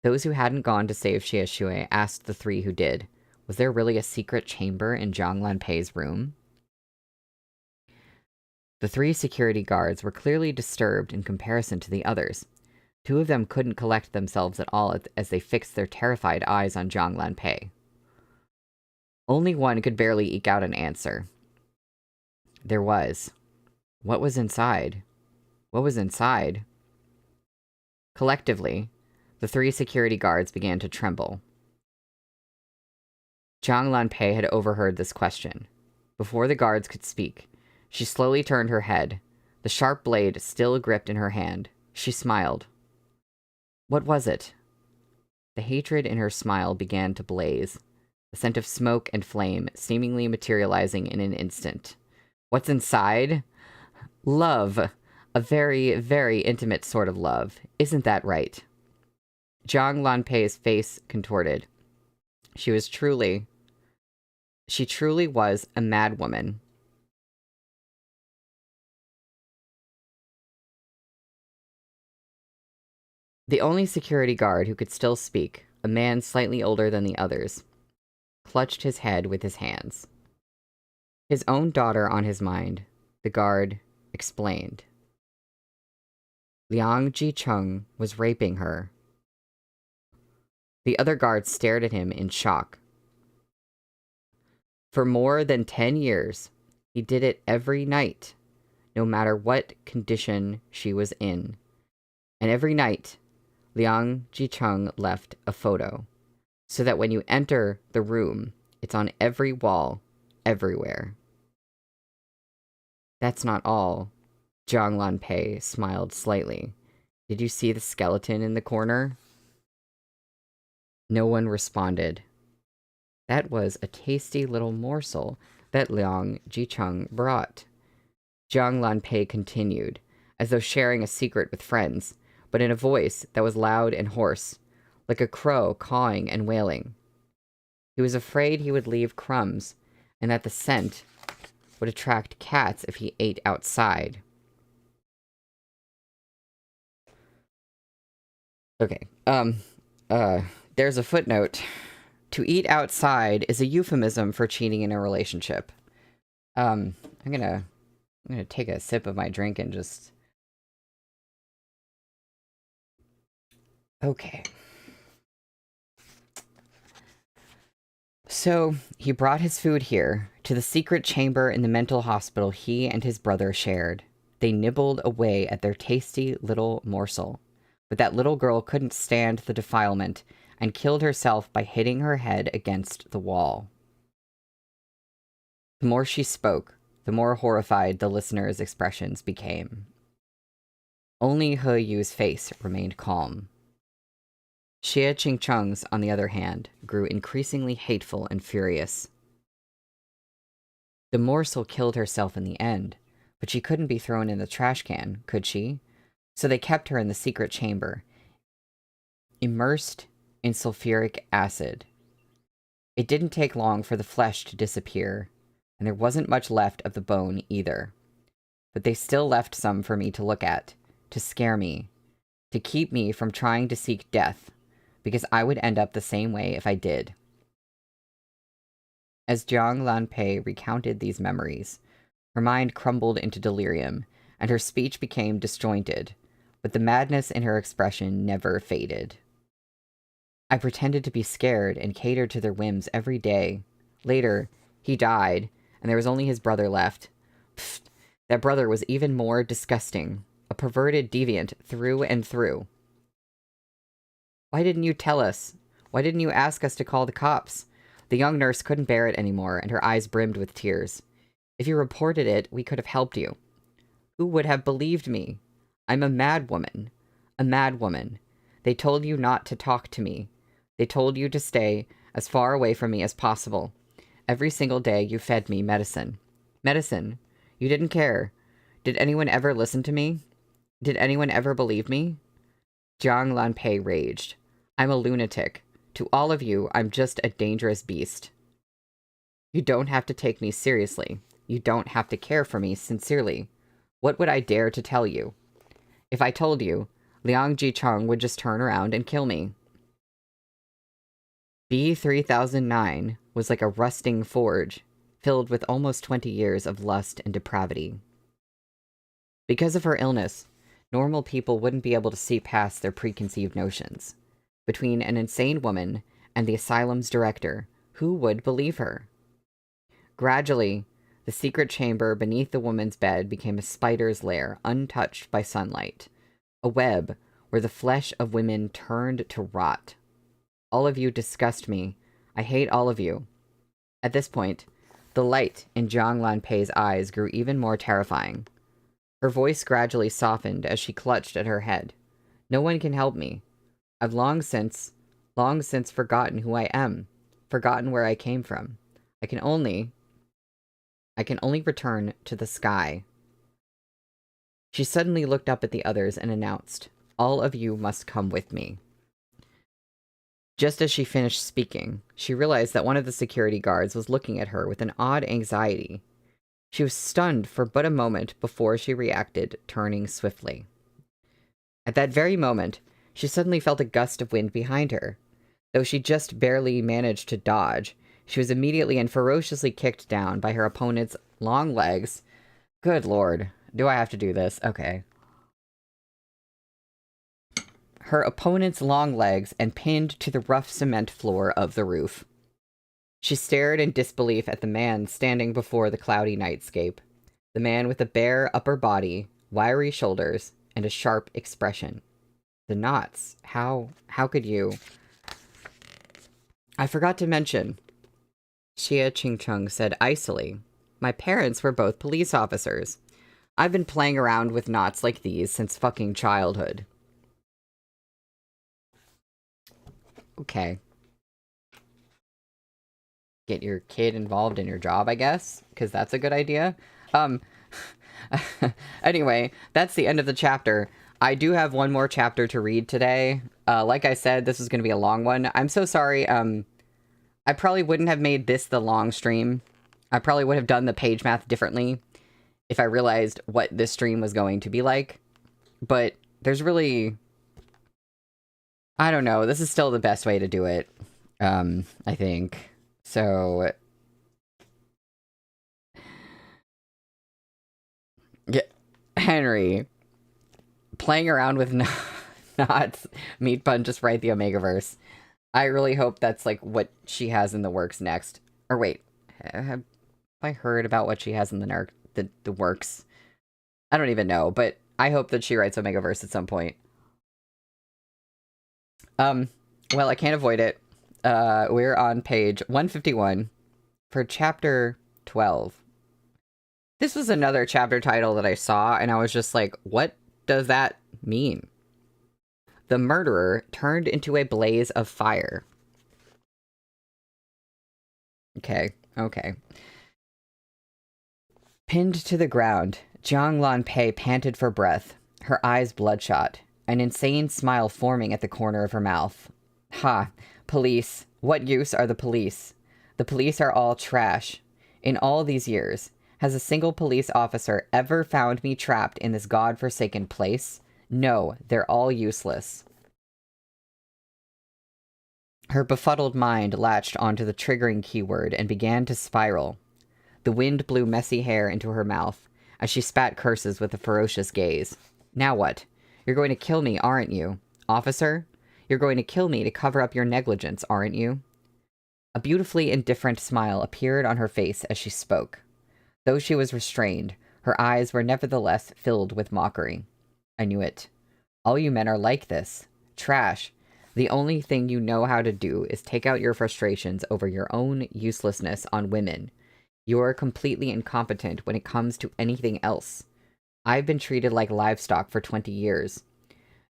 Speaker 1: Those who hadn't gone to save Xie Shui asked the three who did, was there really a secret chamber in Zhang Lanpei's room? The three security guards were clearly disturbed in comparison to the others. Two of them couldn't collect themselves at all as they fixed their terrified eyes on Zhang Lanpei. Only one could barely eke out an answer. There was. What was inside? What was inside? Collectively, the three security guards began to tremble. Zhang Lanpei had overheard this question. Before the guards could speak, she slowly turned her head, the sharp blade still gripped in her hand. She smiled. What was it? The hatred in her smile began to blaze, the scent of smoke and flame seemingly materializing in an instant. What's inside? Love. A very, very intimate sort of love. Isn't that right? Zhang Lanpei's face contorted. She truly was a madwoman. The only security guard who could still speak, a man slightly older than the others, clutched his head with his hands. His own daughter on his mind, the guard explained. Liang Jicheng was raping her. The other guards stared at him in shock. For more than 10 years, he did it every night, no matter what condition she was in. And every night, Liang Jicheng left a photo, so that when you enter the room, it's on every wall. everywhere. That's not all. Zhang Lanpei smiled slightly. Did you see the skeleton in the corner? No one responded. That was a tasty little morsel that Liang Jicheng brought. Zhang Lanpei continued, as though sharing a secret with friends, but in a voice that was loud and hoarse, like a crow cawing and wailing. He was afraid he would leave crumbs, and that the scent would attract cats if he ate outside. Okay, there's a footnote. To eat outside is a euphemism for cheating in a relationship. I'm gonna take a sip of my drink and just... Okay. So, he brought his food here, to the secret chamber in the mental hospital he and his brother shared. They nibbled away at their tasty little morsel. But that little girl couldn't stand the defilement and killed herself by hitting her head against the wall. The more she spoke, the more horrified the listeners' expressions became. Only He Yu's face remained calm. Xie Qingcheng's, on the other hand, grew increasingly hateful and furious. The morsel killed herself in the end, but she couldn't be thrown in the trash can, could she? So they kept her in the secret chamber, immersed in sulfuric acid. It didn't take long for the flesh to disappear, and there wasn't much left of the bone either. But they still left some for me to look at, to scare me, to keep me from trying to seek death, because I would end up the same way if I did. As Zhang Lanpei recounted these memories, her mind crumbled into delirium, and her speech became disjointed, but the madness in her expression never faded. I pretended to be scared and catered to their whims every day. Later, he died, and there was only his brother left. Pfft, that brother was even more disgusting, a perverted deviant through and through. Why didn't you tell us? Why didn't you ask us to call the cops? The young nurse couldn't bear it anymore, and her eyes brimmed with tears. If you reported it, we could have helped you. Who would have believed me? I'm a mad woman. A mad woman. They told you not to talk to me. They told you to stay as far away from me as possible. Every single day you fed me medicine. Medicine. You didn't care. Did anyone ever listen to me? Did anyone ever believe me? Zhang Lanpei raged. I'm a lunatic. To all of you, I'm just a dangerous beast. You don't have to take me seriously. You don't have to care for me sincerely. What would I dare to tell you? If I told you, Liang Jicheng would just turn around and kill me. B3009 was like a rusting forge, filled with almost 20 years of lust and depravity. Because of her illness, normal people wouldn't be able to see past their preconceived notions. Between an insane woman and the asylum's director, who would believe her? Gradually, the secret chamber beneath the woman's bed became a spider's lair, untouched by sunlight. A web where the flesh of women turned to rot. All of you disgust me. I hate all of you. At this point, the light in Zhang Lanpei's eyes grew even more terrifying. Her voice gradually softened as she clutched at her head. No one can help me. I've long since forgotten who I am, forgotten where I came from. I can only return to the sky. She suddenly looked up at the others and announced, all of you must come with me. Just as she finished speaking, she realized that one of the security guards was looking at her with an odd anxiety. She was stunned for but a moment before she reacted, turning swiftly. At that very moment, she suddenly felt a gust of wind behind her. Though she just barely managed to dodge, she was immediately and ferociously kicked down by her opponent's long legs. Good lord. Do I have to do this? Okay. Her opponent's long legs and pinned to the rough cement floor of the roof. She stared in disbelief at the man standing before the cloudy nightscape. The man with a bare upper body, wiry shoulders, and a sharp expression. The knots. How could you... I forgot to mention, Xia Qingcheng said icily. My parents were both police officers. I've been playing around with knots like these since fucking childhood. Okay. Get your kid involved in your job, I guess, because that's a good idea. Anyway, that's the end of the chapter. I do have one more chapter to read today. Like I said, this is going to be a long one. I'm so sorry. I probably wouldn't have made this the long stream. I probably would have done the page math differently if I realized what this stream was going to be like. But there's really... I don't know. This is still the best way to do it, I think. So... yeah, Henry. Playing around with knots. Meatbun, just write the Omegaverse. I really hope that's, like, what she has in the works next. Or wait, have I heard about what she has in the works? I don't even know, but I hope that she writes Omegaverse at some point. Well, I can't avoid it. We're on page 151 for chapter 12. This was another chapter title that I saw, and I was just like, what does that mean? The murderer turned into a blaze of fire. Okay. Pinned to the ground, Jiang Lanpei panted for breath, her eyes bloodshot, an insane smile forming at the corner of her mouth. Ha! Police. What use are the police? The police are all trash. In all these years, has a single police officer ever found me trapped in this godforsaken place? No, they're all useless. Her befuddled mind latched onto the triggering keyword and began to spiral. The wind blew messy hair into her mouth as she spat curses with a ferocious gaze. Now what? You're going to kill me, aren't you? Officer? You're going to kill me to cover up your negligence, aren't you? A beautifully indifferent smile appeared on her face as she spoke. Though she was restrained, her eyes were nevertheless filled with mockery. I knew it. All you men are like this. Trash. The only thing you know how to do is take out your frustrations over your own uselessness on women. You're completely incompetent when it comes to anything else. I've been treated like livestock for 20 years.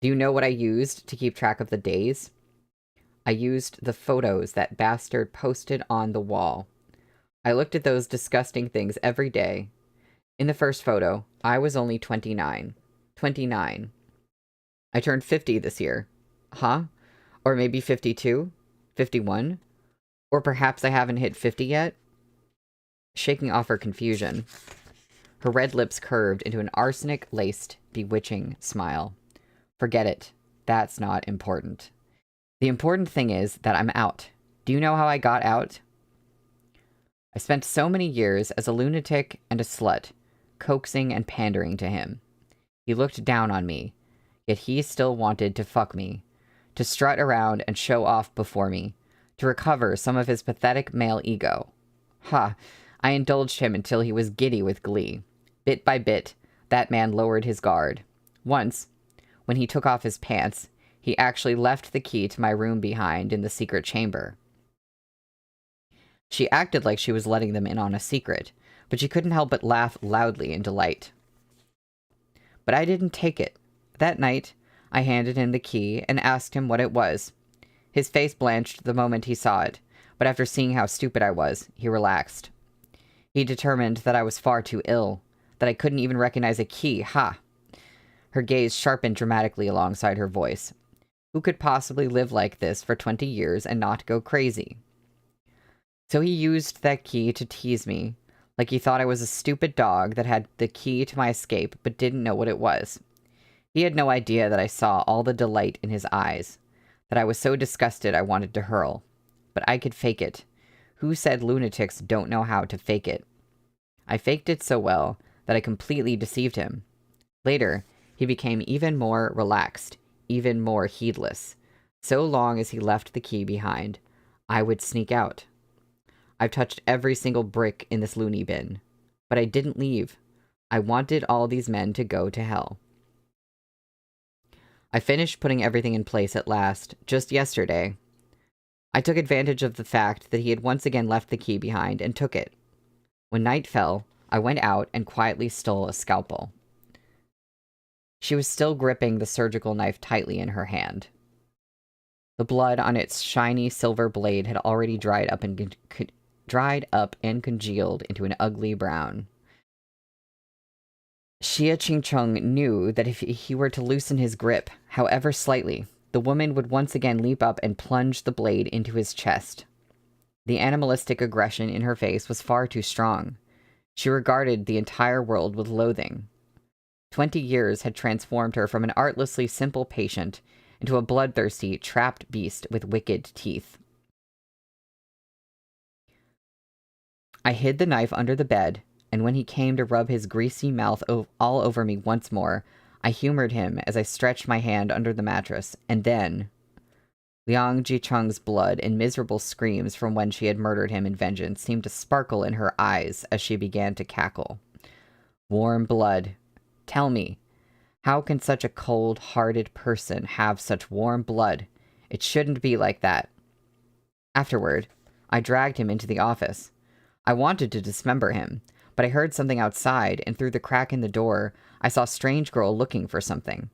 Speaker 1: Do you know what I used to keep track of the days? I used the photos that bastard posted on the wall. I looked at those disgusting things every day. In the first photo, I was only 29. 29. I turned 50 this year. Huh? Or maybe 52? 51? Or perhaps I haven't hit 50 yet? Shaking off her confusion, her red lips curved into an arsenic-laced, bewitching smile. Forget it. That's not important. The important thing is that I'm out. Do you know how I got out? I spent so many years as a lunatic and a slut, coaxing and pandering to him. He looked down on me, yet he still wanted to fuck me, to strut around and show off before me, to recover some of his pathetic male ego. Ha! I indulged him until he was giddy with glee. Bit by bit, that man lowered his guard. Once, when he took off his pants, he actually left the key to my room behind in the secret chamber. She acted like she was letting them in on a secret, but she couldn't help but laugh loudly in delight. But I didn't take it. That night, I handed him the key and asked him what it was. His face blanched the moment he saw it, but after seeing how stupid I was, he relaxed. He determined that I was far too ill, that I couldn't even recognize a key. Ha! Her gaze sharpened dramatically alongside her voice. Who could possibly live like this for 20 years and not go crazy? So he used that key to tease me, like he thought I was a stupid dog that had the key to my escape but didn't know what it was. He had no idea that I saw all the delight in his eyes, that I was so disgusted I wanted to hurl. But I could fake it. Who said lunatics don't know how to fake it? I faked it so well that I completely deceived him. Later, he became even more relaxed, even more heedless. So long as he left the key behind, I would sneak out. I've touched every single brick in this loony bin, but I didn't leave. I wanted all these men to go to hell. I finished putting everything in place at last, just yesterday. I took advantage of the fact that he had once again left the key behind and took it. When night fell, I went out and quietly stole a scalpel. She was still gripping the surgical knife tightly in her hand. The blood on its shiny silver blade had already dried up and congealed into an ugly brown. Xie Qingcheng knew that if he were to loosen his grip, however slightly, the woman would once again leap up and plunge the blade into his chest. The animalistic aggression in her face was far too strong. She regarded the entire world with loathing. 20 years had transformed her from an artlessly simple patient into a bloodthirsty, trapped beast with wicked teeth. I hid the knife under the bed, and when he came to rub his greasy mouth all over me once more, I humored him as I stretched my hand under the mattress, and then... Liang Jicheng's blood and miserable screams from when she had murdered him in vengeance seemed to sparkle in her eyes as she began to cackle. Warm blood. Tell me, how can such a cold-hearted person have such warm blood? It shouldn't be like that. Afterward, I dragged him into the office. I wanted to dismember him, but I heard something outside, and through the crack in the door, I saw a strange girl looking for something.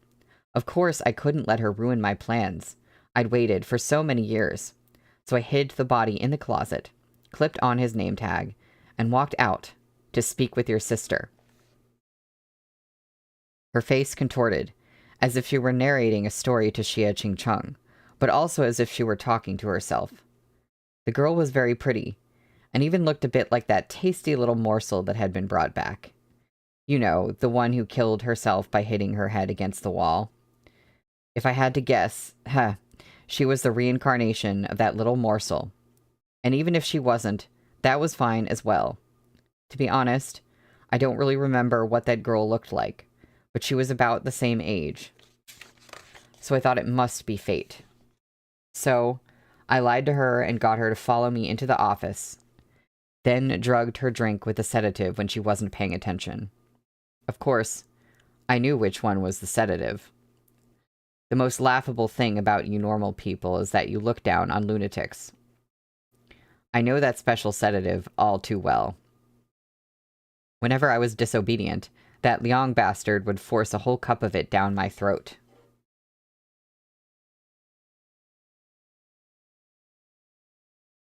Speaker 1: Of course, I couldn't let her ruin my plans. I'd waited for so many years. So I hid the body in the closet, clipped on his name tag, and walked out to speak with your sister. Her face contorted, as if she were narrating a story to Xie Qingcheng, but also as if she were talking to herself. The girl was very pretty, and even looked a bit like that tasty little morsel that had been brought back. You know, the one who killed herself by hitting her head against the wall. If I had to guess, she was the reincarnation of that little morsel. And even if she wasn't, that was fine as well. To be honest, I don't really remember what that girl looked like, but she was about the same age. So I thought it must be fate. So, I lied to her and got her to follow me into the office, then drugged her drink with a sedative when she wasn't paying attention. Of course, I knew which one was the sedative. The most laughable thing about you normal people is that you look down on lunatics. I know that special sedative all too well. Whenever I was disobedient, that Liang bastard would force a whole cup of it down my throat.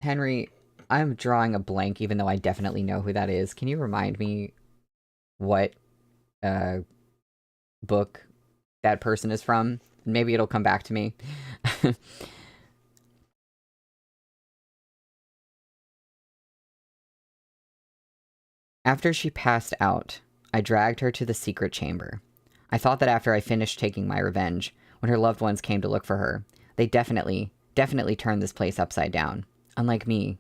Speaker 1: Henry, I'm drawing a blank even though I definitely know who that is. Can you remind me what book that person is from? Maybe it'll come back to me. After she passed out, I dragged her to the secret chamber. I thought that after I finished taking my revenge, when her loved ones came to look for her, they definitely turned this place upside down. Unlike me.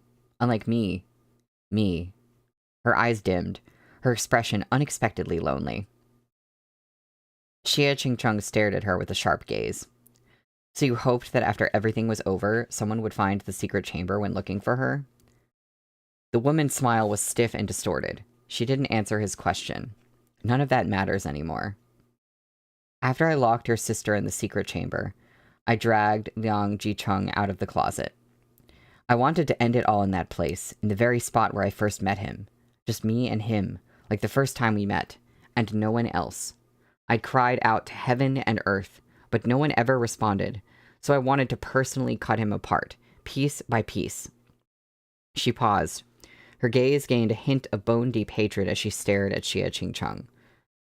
Speaker 1: Me. Her eyes dimmed, her expression unexpectedly lonely. Xie Qingcheng stared at her with a sharp gaze. So you hoped that after everything was over, someone would find the secret chamber when looking for her? The woman's smile was stiff and distorted. She didn't answer his question. None of that matters anymore. After I locked her sister in the secret chamber, I dragged Liang Jicheng out of the closet. I wanted to end it all in that place, in the very spot where I first met him. Just me and him, like the first time we met, and no one else. I'd cried out to heaven and earth, but no one ever responded, so I wanted to personally cut him apart, piece by piece. She paused. Her gaze gained a hint of bone-deep hatred as she stared at Xie Qingcheng.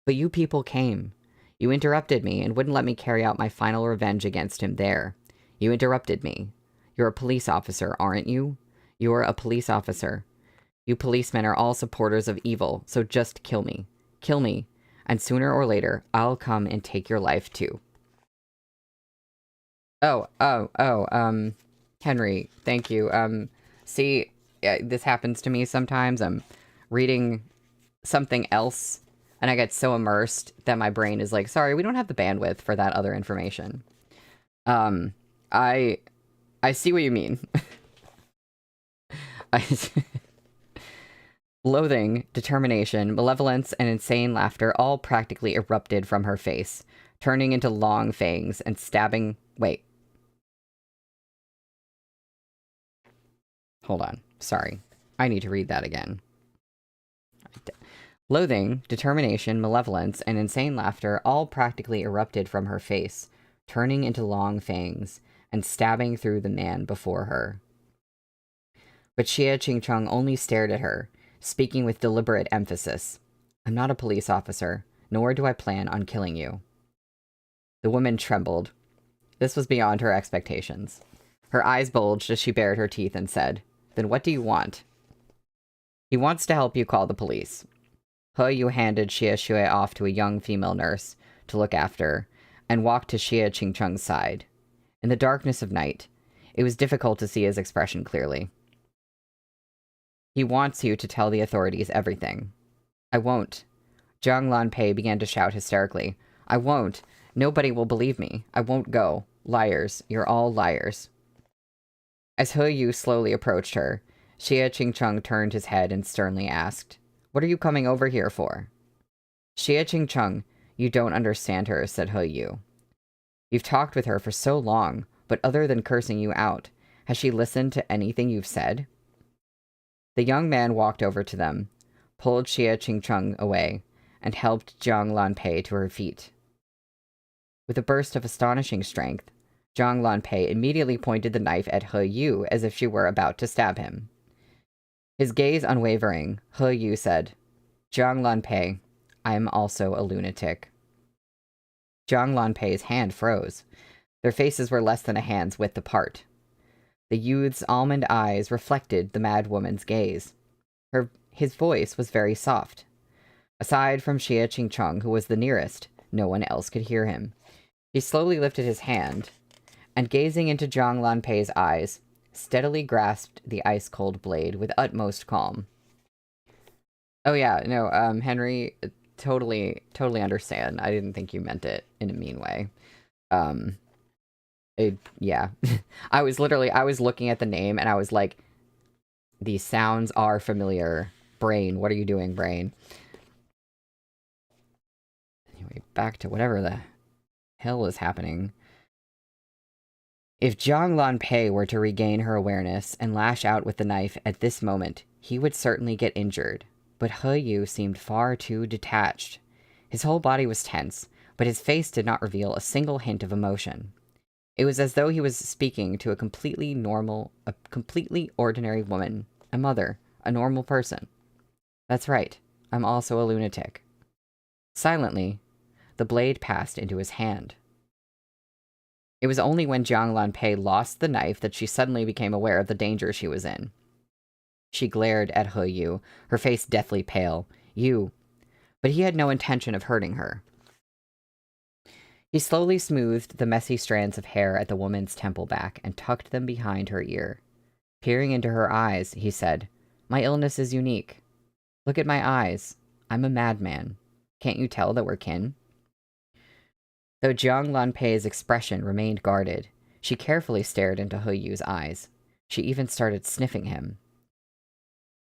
Speaker 1: But you people came. You interrupted me and wouldn't let me carry out my final revenge against him there. You interrupted me. You're a police officer, aren't you? You're a police officer. You policemen are all supporters of evil, so just kill me. Kill me, and sooner or later, I'll come and take your life too. Henry, thank you. See, this happens to me sometimes. I'm reading something else, and I get so immersed that my brain is like, sorry, we don't have the bandwidth for that other information. I see what you mean. Loathing, determination, malevolence, and insane laughter all practically erupted from her face, turning into long fangs and stabbing... Wait. Hold on. Sorry. I need to read that again. Loathing, determination, malevolence, and insane laughter all practically erupted from her face, turning into long fangs and stabbing through the man before her. But Xie Qingcheng only stared at her, speaking with deliberate emphasis. I'm not a police officer, nor do I plan on killing you. The woman trembled. This was beyond her expectations. Her eyes bulged as she bared her teeth and said, Then what do you want? He wants to help you call the police. He Yu handed Xie Xue off to a young female nurse to look after, and walked to Xie Qingcheng's side. In the darkness of night, it was difficult to see his expression clearly. He wants you to tell the authorities everything. I won't. Zhang Lanpei began to shout hysterically. I won't. Nobody will believe me. I won't go. Liars. You're all liars. As He Yu slowly approached her, Xie Qingcheng turned his head and sternly asked, What are you coming over here for? Xie Qingcheng, you don't understand her, said He Yu. You've talked with her for so long, but other than cursing you out, has she listened to anything you've said? The young man walked over to them, pulled Xie Qingcheng away, and helped Zhang Lanpei to her feet. With a burst of astonishing strength, Zhang Lanpei immediately pointed the knife at He Yu as if she were about to stab him. His gaze unwavering, He Yu said, Zhang Lanpei, I am also a lunatic. Zhang Lanpei's hand froze. Their faces were less than a hand's width apart. The youth's almond eyes reflected the mad woman's gaze. His voice was very soft. Aside from Xie Qingcheng, who was the nearest, no one else could hear him. He slowly lifted his hand, and gazing into Zhang Lanpei's eyes, steadily grasped the ice-cold blade with utmost calm. Oh yeah, no, Henry, totally understand. I didn't think you meant it in a mean way. Yeah. I was looking at the name and I was like, these sounds are familiar. Brain, what are you doing, brain? Anyway, back to whatever the hell is happening. If Zhang Lanpei were to regain her awareness and lash out with the knife at this moment, he would certainly get injured. But He Yu seemed far too detached. His whole body was tense, but his face did not reveal a single hint of emotion. It was as though he was speaking to a completely ordinary woman, a mother, a normal person. That's right, I'm also a lunatic. Silently, the blade passed into his hand. It was only when Zhang Lanpei lost the knife that she suddenly became aware of the danger she was in. She glared at He Yu, her face deathly pale. But he had no intention of hurting her. He slowly smoothed the messy strands of hair at the woman's temple back and tucked them behind her ear. Peering into her eyes, he said, My illness is unique. Look at my eyes. I'm a madman. Can't you tell that we're kin? Though Zhang Lanpei's expression remained guarded, she carefully stared into He Yu's eyes. She even started sniffing him.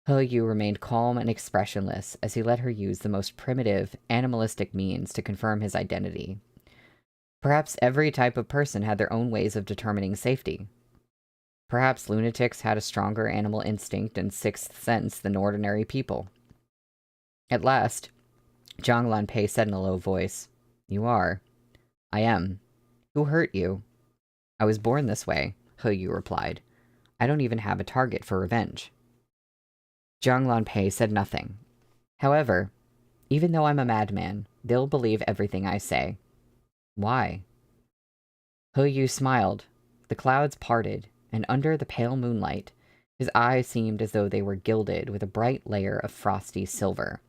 Speaker 1: He Yu remained calm and expressionless as he let her use the most primitive, animalistic means to confirm his identity. Perhaps every type of person had their own ways of determining safety. Perhaps lunatics had a stronger animal instinct and sixth sense than ordinary people. At last, Zhang Lanpei said in a low voice, You are. I am. Who hurt you? I was born this way, He Yu replied. I don't even have a target for revenge. Zhang Lanpei said nothing. However, even though I'm a madman, they'll believe everything I say. Why? He Yu smiled. The clouds parted, and under the pale moonlight, his eyes seemed as though they were gilded with a bright layer of frosty silver,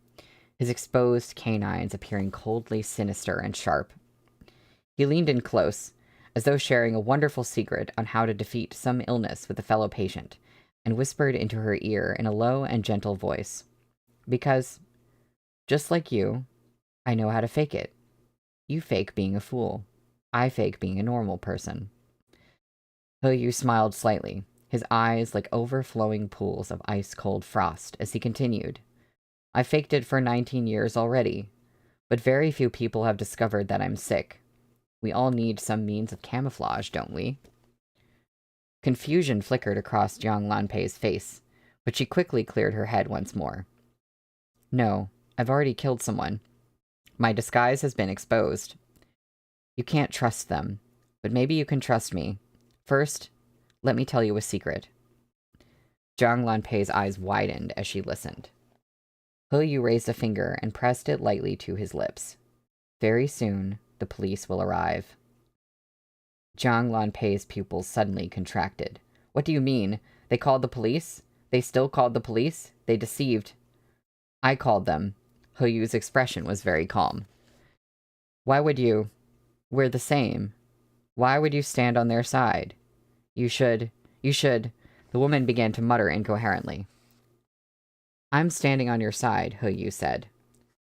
Speaker 1: his exposed canines appearing coldly sinister and sharp. He leaned in close, as though sharing a wonderful secret on how to defeat some illness with a fellow patient, and whispered into her ear in a low and gentle voice. Because, just like you, I know how to fake it. You fake being a fool. I fake being a normal person. He Yu smiled slightly, his eyes like overflowing pools of ice-cold frost, as he continued. I faked it for 19 years already, but very few people have discovered that I'm sick. We all need some means of camouflage, don't we? Confusion flickered across Jiang Lanpei's face, but she quickly cleared her head once more. No, I've already killed someone. My disguise has been exposed. You can't trust them, but maybe you can trust me. First, let me tell you a secret. Jiang Lanpei's eyes widened as she listened. He Yu raised a finger and pressed it lightly to his lips. Very soon, the police will arrive. Jiang Lanpei's pupils suddenly contracted. What do you mean? They called the police? They still called the police? They deceived. I called them. He Yu's expression was very calm. Why would you? We're the same. Why would you stand on their side? You should. The woman began to mutter incoherently. I'm standing on your side, He Yu said.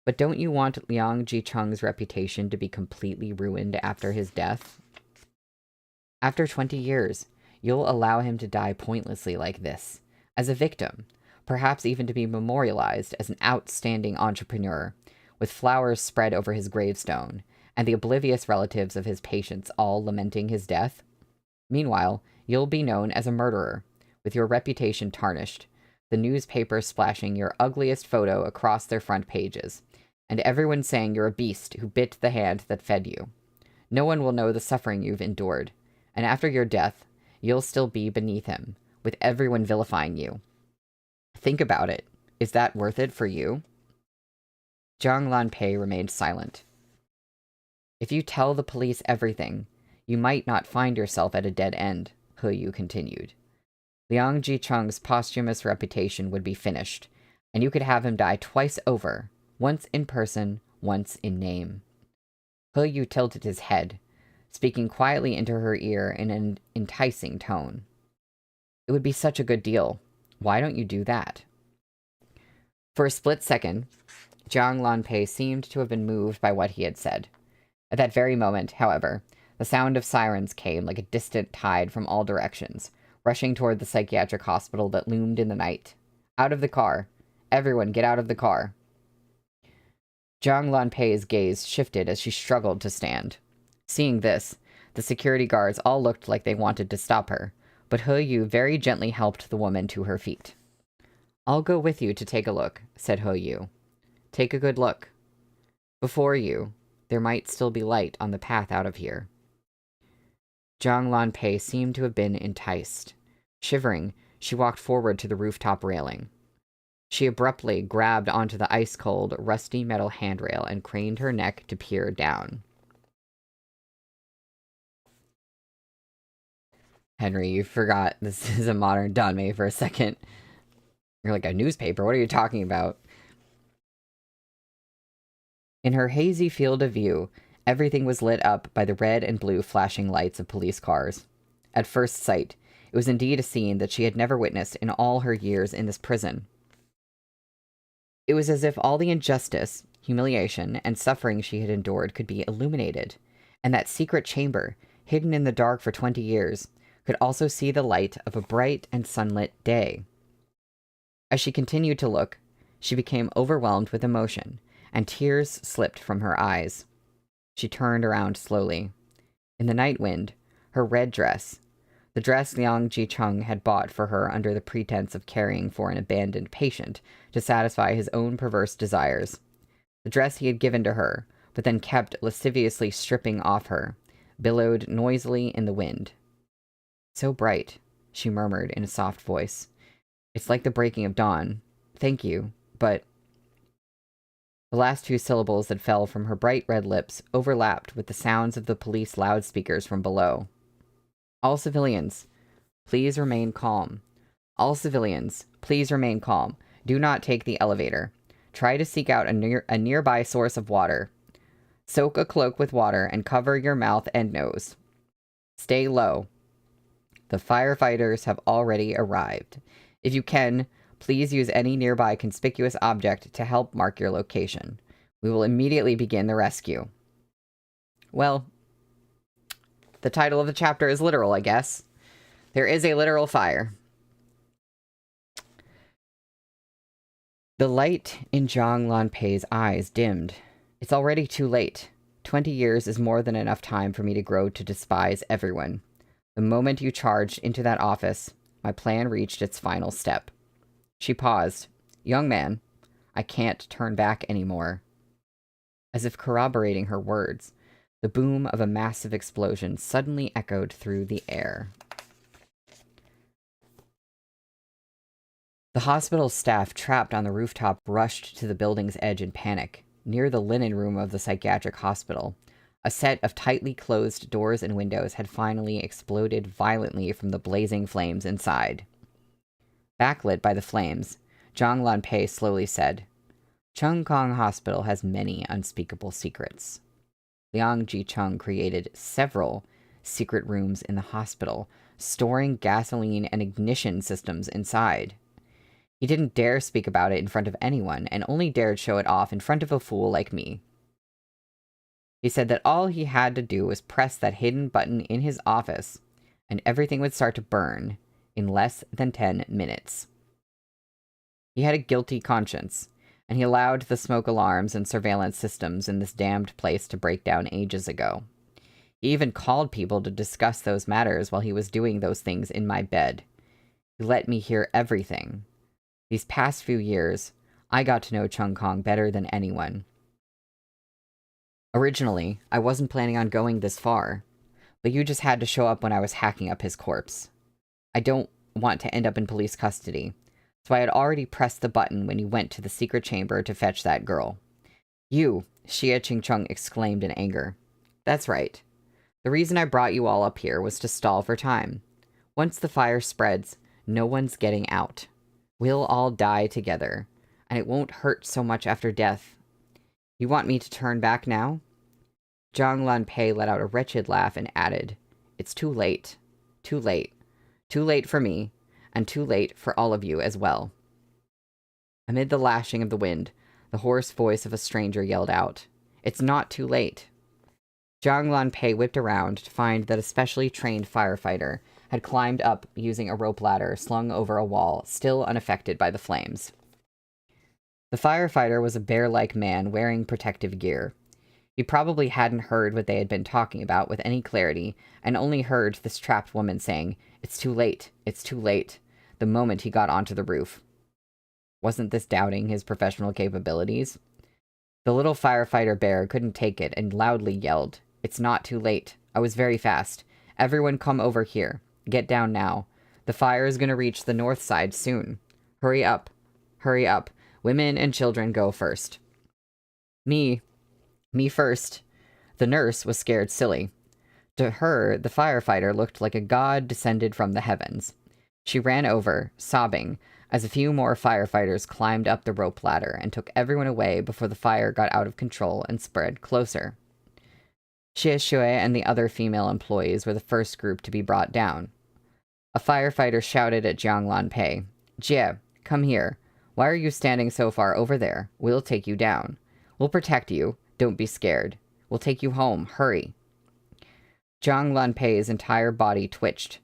Speaker 1: But don't you want Liang Jicheng's reputation to be completely ruined after his death? After 20 years, you'll allow him to die pointlessly like this, as a victim, perhaps even to be memorialized as an outstanding entrepreneur, with flowers spread over his gravestone, and the oblivious relatives of his patients all lamenting his death? Meanwhile, you'll be known as a murderer, with your reputation tarnished, the newspapers splashing your ugliest photo across their front pages, and everyone saying you're a beast who bit the hand that fed you. No one will know the suffering you've endured, and after your death, you'll still be beneath him, with everyone vilifying you. Think about it. Is that worth it for you? Jiang Lanpei remained silent. If you tell the police everything, you might not find yourself at a dead end, He Yu continued. Liang Jicheng's posthumous reputation would be finished, and you could have him die twice over, once in person, once in name. He Yu tilted his head, speaking quietly into her ear in an enticing tone. It would be such a good deal. Why don't you do that? For a split second, Jiang Lanpei seemed to have been moved by what he had said. At that very moment, however, the sound of sirens came like a distant tide from all directions, rushing toward the psychiatric hospital that loomed in the night. Out of the car. Everyone get out of the car. Jiang Lanpei's gaze shifted as she struggled to stand. Seeing this, the security guards all looked like they wanted to stop her, but He Yu very gently helped the woman to her feet. I'll go with you to take a look, said He Yu. Take a good look. Before you, there might still be light on the path out of here. Jiang Lanpei seemed to have been enticed. Shivering, she walked forward to the rooftop railing. She abruptly grabbed onto the ice-cold, rusty metal handrail and craned her neck to peer down. Henry, you forgot this is a modern Danmei for a second. You're like, a newspaper? What are you talking about? In her hazy field of view, everything was lit up by the red and blue flashing lights of police cars. At first sight, it was indeed a scene that she had never witnessed in all her years in this prison. It was as if all the injustice, humiliation, and suffering she had endured could be illuminated, and that secret chamber, hidden in the dark for 20 years, could also see the light of a bright and sunlit day. As she continued to look, she became overwhelmed with emotion, and tears slipped from her eyes. She turned around slowly. In the night wind, her red dress, the dress Liang Jicheng had bought for her under the pretense of caring for an abandoned patient to satisfy his own perverse desires, the dress he had given to her, but then kept lasciviously stripping off her, billowed noisily in the wind. So bright, she murmured in a soft voice. It's like the breaking of dawn. Thank you, but... The last two syllables that fell from her bright red lips overlapped with the sounds of the police loudspeakers from below. All civilians, please remain calm. All civilians, please remain calm. Do not take the elevator. Try to seek out a nearby source of water. Soak a cloak with water and cover your mouth and nose. Stay low. The firefighters have already arrived. If you can, please use any nearby conspicuous object to help mark your location. We will immediately begin the rescue. Well, the title of the chapter is literal, I guess. There is a literal fire. The light in Jiang Lanpei's eyes dimmed. It's already too late. 20 years is more than enough time for me to grow to despise everyone. The moment you charged into that office, my plan reached its final step. She paused. Young man, I can't turn back anymore. As if corroborating her words, the boom of a massive explosion suddenly echoed through the air. The hospital staff trapped on the rooftop rushed to the building's edge in panic. Near the linen room of the psychiatric hospital, a set of tightly closed doors and windows had finally exploded violently from the blazing flames inside. Backlit by the flames, Zhang Lanpei slowly said, Chung Kong Hospital has many unspeakable secrets. Liang Jicheng created several secret rooms in the hospital, storing gasoline and ignition systems inside. He didn't dare speak about it in front of anyone, and only dared show it off in front of a fool like me. He said that all he had to do was press that hidden button in his office, and everything would start to burn in less than 10 minutes. He had a guilty conscience, and he allowed the smoke alarms and surveillance systems in this damned place to break down ages ago. He even called people to discuss those matters while he was doing those things in my bed. He let me hear everything. These past few years, I got to know Chung Kong better than anyone. Originally, I wasn't planning on going this far, but you just had to show up when I was hacking up his corpse. I don't want to end up in police custody, so I had already pressed the button when you went to the secret chamber to fetch that girl. You, Xie Qingcheng exclaimed in anger. That's right. The reason I brought you all up here was to stall for time. Once the fire spreads, no one's getting out. We'll all die together, and it won't hurt so much after death. You want me to turn back now? Zhang Lanpei let out a wretched laugh and added, It's too late. Too late. Too late for me, and too late for all of you as well. Amid the lashing of the wind, the hoarse voice of a stranger yelled out, It's not too late. Zhang Lanpei whipped around to find that a specially trained firefighter had climbed up using a rope ladder slung over a wall, still unaffected by the flames. The firefighter was a bear-like man wearing protective gear. He probably hadn't heard what they had been talking about with any clarity, and only heard this trapped woman saying, It's too late, it's too late, the moment he got onto the roof. Wasn't this doubting his professional capabilities? The little firefighter bear couldn't take it and loudly yelled, It's not too late. I was very fast. Everyone come over here. Get down now. The fire is going to reach the north side soon. Hurry up. Hurry up. Women and children go first. Me first. The nurse was scared silly. To her, the firefighter looked like a god descended from the heavens. She ran over, sobbing, as a few more firefighters climbed up the rope ladder and took everyone away before the fire got out of control and spread closer. Xie Shui and the other female employees were the first group to be brought down. A firefighter shouted at Zhang Lanpei, Jie, come here. Why are you standing so far over there? We'll take you down. We'll protect you. Don't be scared. We'll take you home. Hurry. Zhang Lanpei's entire body twitched,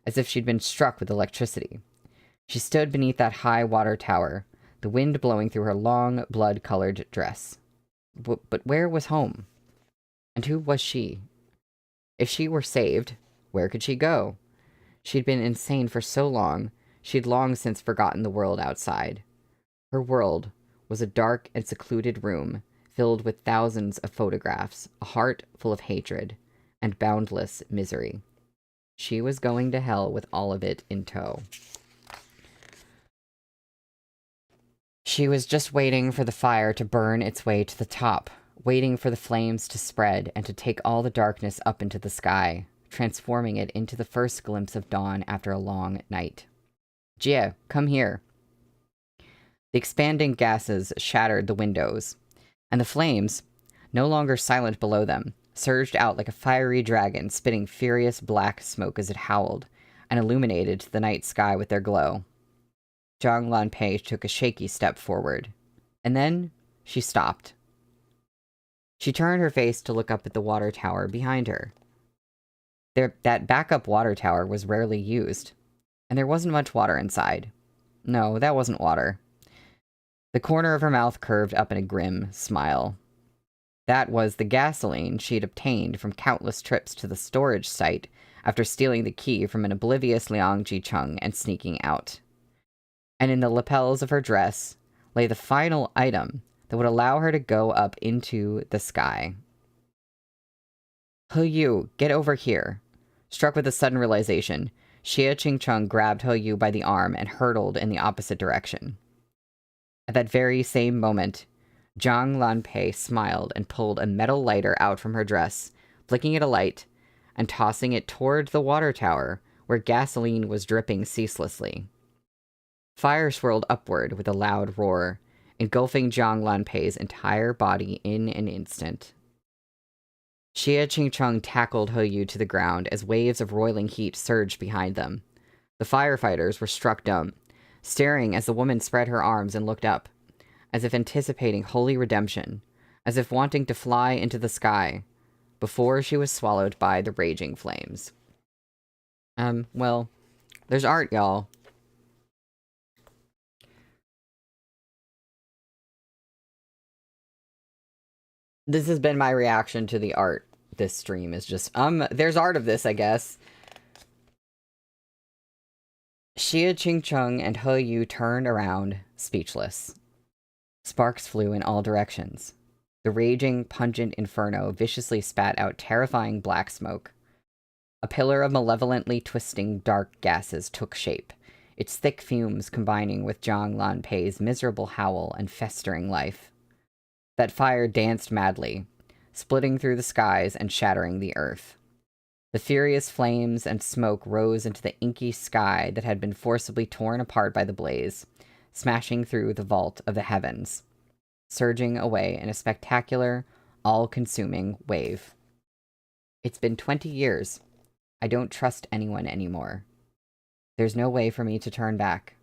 Speaker 1: as if she'd been struck with electricity. She stood beneath that high water tower, the wind blowing through her long, blood-colored dress. But where was home? And who was she? If she were saved, where could she go? She'd been insane for so long, she'd long since forgotten the world outside. Her world was a dark and secluded room, filled with thousands of photographs, a heart full of hatred, and boundless misery. She was going to hell with all of it in tow. She was just waiting for the fire to burn its way to the top, waiting for the flames to spread and to take all the darkness up into the sky, transforming it into the first glimpse of dawn after a long night. Jie, come here. The expanding gases shattered the windows, and the flames, no longer silent below them, surged out like a fiery dragon, spitting furious black smoke as it howled, and illuminated the night sky with their glow. Zhang Lanpei took a shaky step forward, and then she stopped. She turned her face to look up at the water tower behind her. That backup water tower was rarely used, and there wasn't much water inside. No, that wasn't water. The corner of her mouth curved up in a grim smile. That was the gasoline she'd obtained from countless trips to the storage site after stealing the key from an oblivious Liang Jicheng and sneaking out. And in the lapels of her dress lay the final item that would allow her to go up into the sky. He Yu, get over here. Struck with a sudden realization, Xie Qingcheng grabbed He Yu by the arm and hurtled in the opposite direction. At that very same moment, Zhang Lanpei smiled and pulled a metal lighter out from her dress, flicking it alight and tossing it toward the water tower, where gasoline was dripping ceaselessly. Fire swirled upward with a loud roar, engulfing Zhang Lanpei's entire body in an instant. Xie Qingcheng tackled He Yu to the ground as waves of roiling heat surged behind them. The firefighters were struck dumb, staring as the woman spread her arms and looked up, as if anticipating holy redemption, as if wanting to fly into the sky, before she was swallowed by the raging flames. Well, there's art, y'all. This has been my reaction to the art this stream, is just, there's art of this, I guess. Xie Qingcheng and He Yu turned around, speechless. Sparks flew in all directions. The raging, pungent inferno viciously spat out terrifying black smoke. A pillar of malevolently twisting dark gases took shape, its thick fumes combining with Zhang Lanpei's miserable howl and festering life. That fire danced madly, splitting through the skies and shattering the earth. The furious flames and smoke rose into the inky sky that had been forcibly torn apart by the blaze, smashing through the vault of the heavens, surging away in a spectacular, all-consuming wave. It's been 20 years. I don't trust anyone anymore. There's no way for me to turn back.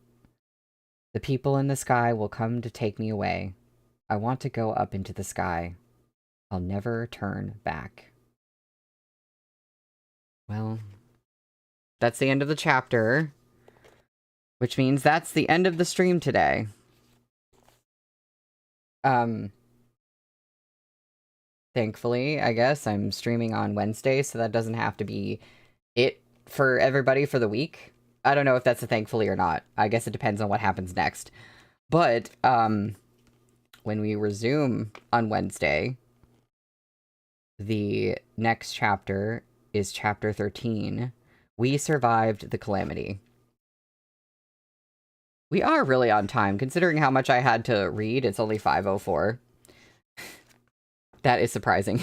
Speaker 1: The people in the sky will come to take me away. I want to go up into the sky. I'll never turn back. Well, that's the end of the chapter, which means that's the end of the stream today. Thankfully, I guess, I'm streaming on Wednesday, so that doesn't have to be it for everybody for the week. I don't know if that's a thankfully or not. I guess it depends on what happens next. But, when we resume on Wednesday, the next chapter is chapter 13. We survived the calamity. We are really on time, considering how much I had to read. It's only 5:04. That is surprising.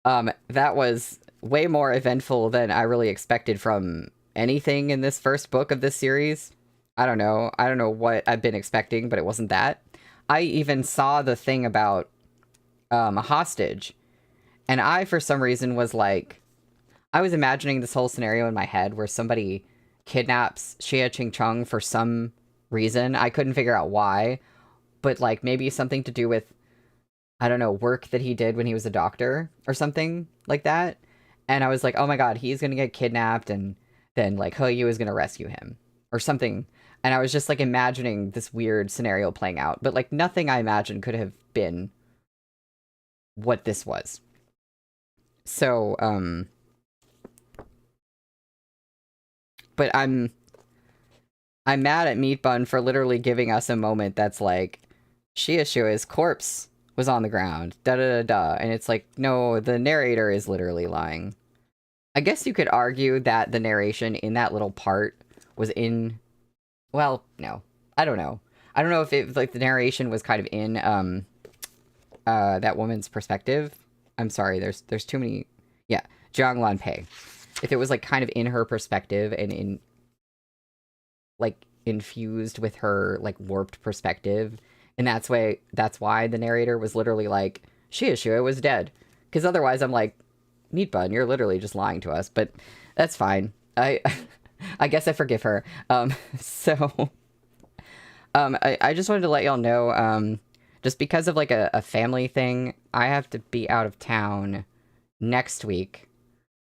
Speaker 1: That was way more eventful than I really expected from anything in this first book of this series. I don't know. I don't know what I've been expecting, but it wasn't that. I even saw the thing about a hostage, and I, for some reason, was like, I was imagining this whole scenario in my head where somebody kidnaps Xie Qingcheng for some reason. I couldn't figure out why, but like maybe something to do with, I don't know, work that he did when he was a doctor or something like that. And I was like, oh my god, he's gonna get kidnapped, and then like He Yu is gonna rescue him or something. And I was just like imagining this weird scenario playing out, but like nothing I imagined could have been what this was. So, but I'm mad at Meatbun for literally giving us a moment that's like, Shiashua's corpse was on the ground, da-da-da-da, and it's like, no, the narrator is literally lying. I guess you could argue that the narration in that little part was in, well, no, I don't know. I don't know if it, like, the narration was kind of in, that woman's perspective. I'm sorry, there's too many, yeah, Zhang Lanpei. If it was, like, kind of in her perspective and in, like, infused with her, like, warped perspective, and that's why the narrator was literally like, Shiashua was dead. Because otherwise I'm like, Meatbun, you're literally just lying to us, but that's fine. I guess I forgive her. I just wanted to let y'all know, just because of, like, a family thing, I have to be out of town next week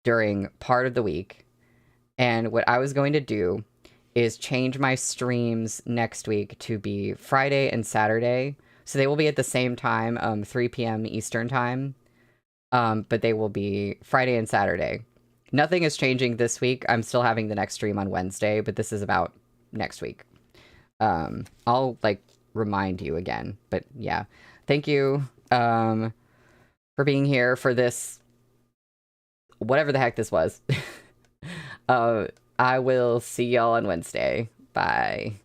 Speaker 1: during part of the week. And what I was going to do is change my streams next week to be Friday and Saturday. So they will be at the same time, 3 p.m. Eastern time. But they will be Friday and Saturday. nothing is changing this week. I'm still having the next stream on Wednesday, but this is about next week. I'll, like, remind you again. But, yeah. Thank you, for being here for this... whatever the heck this was. I will see y'all on Wednesday. Bye.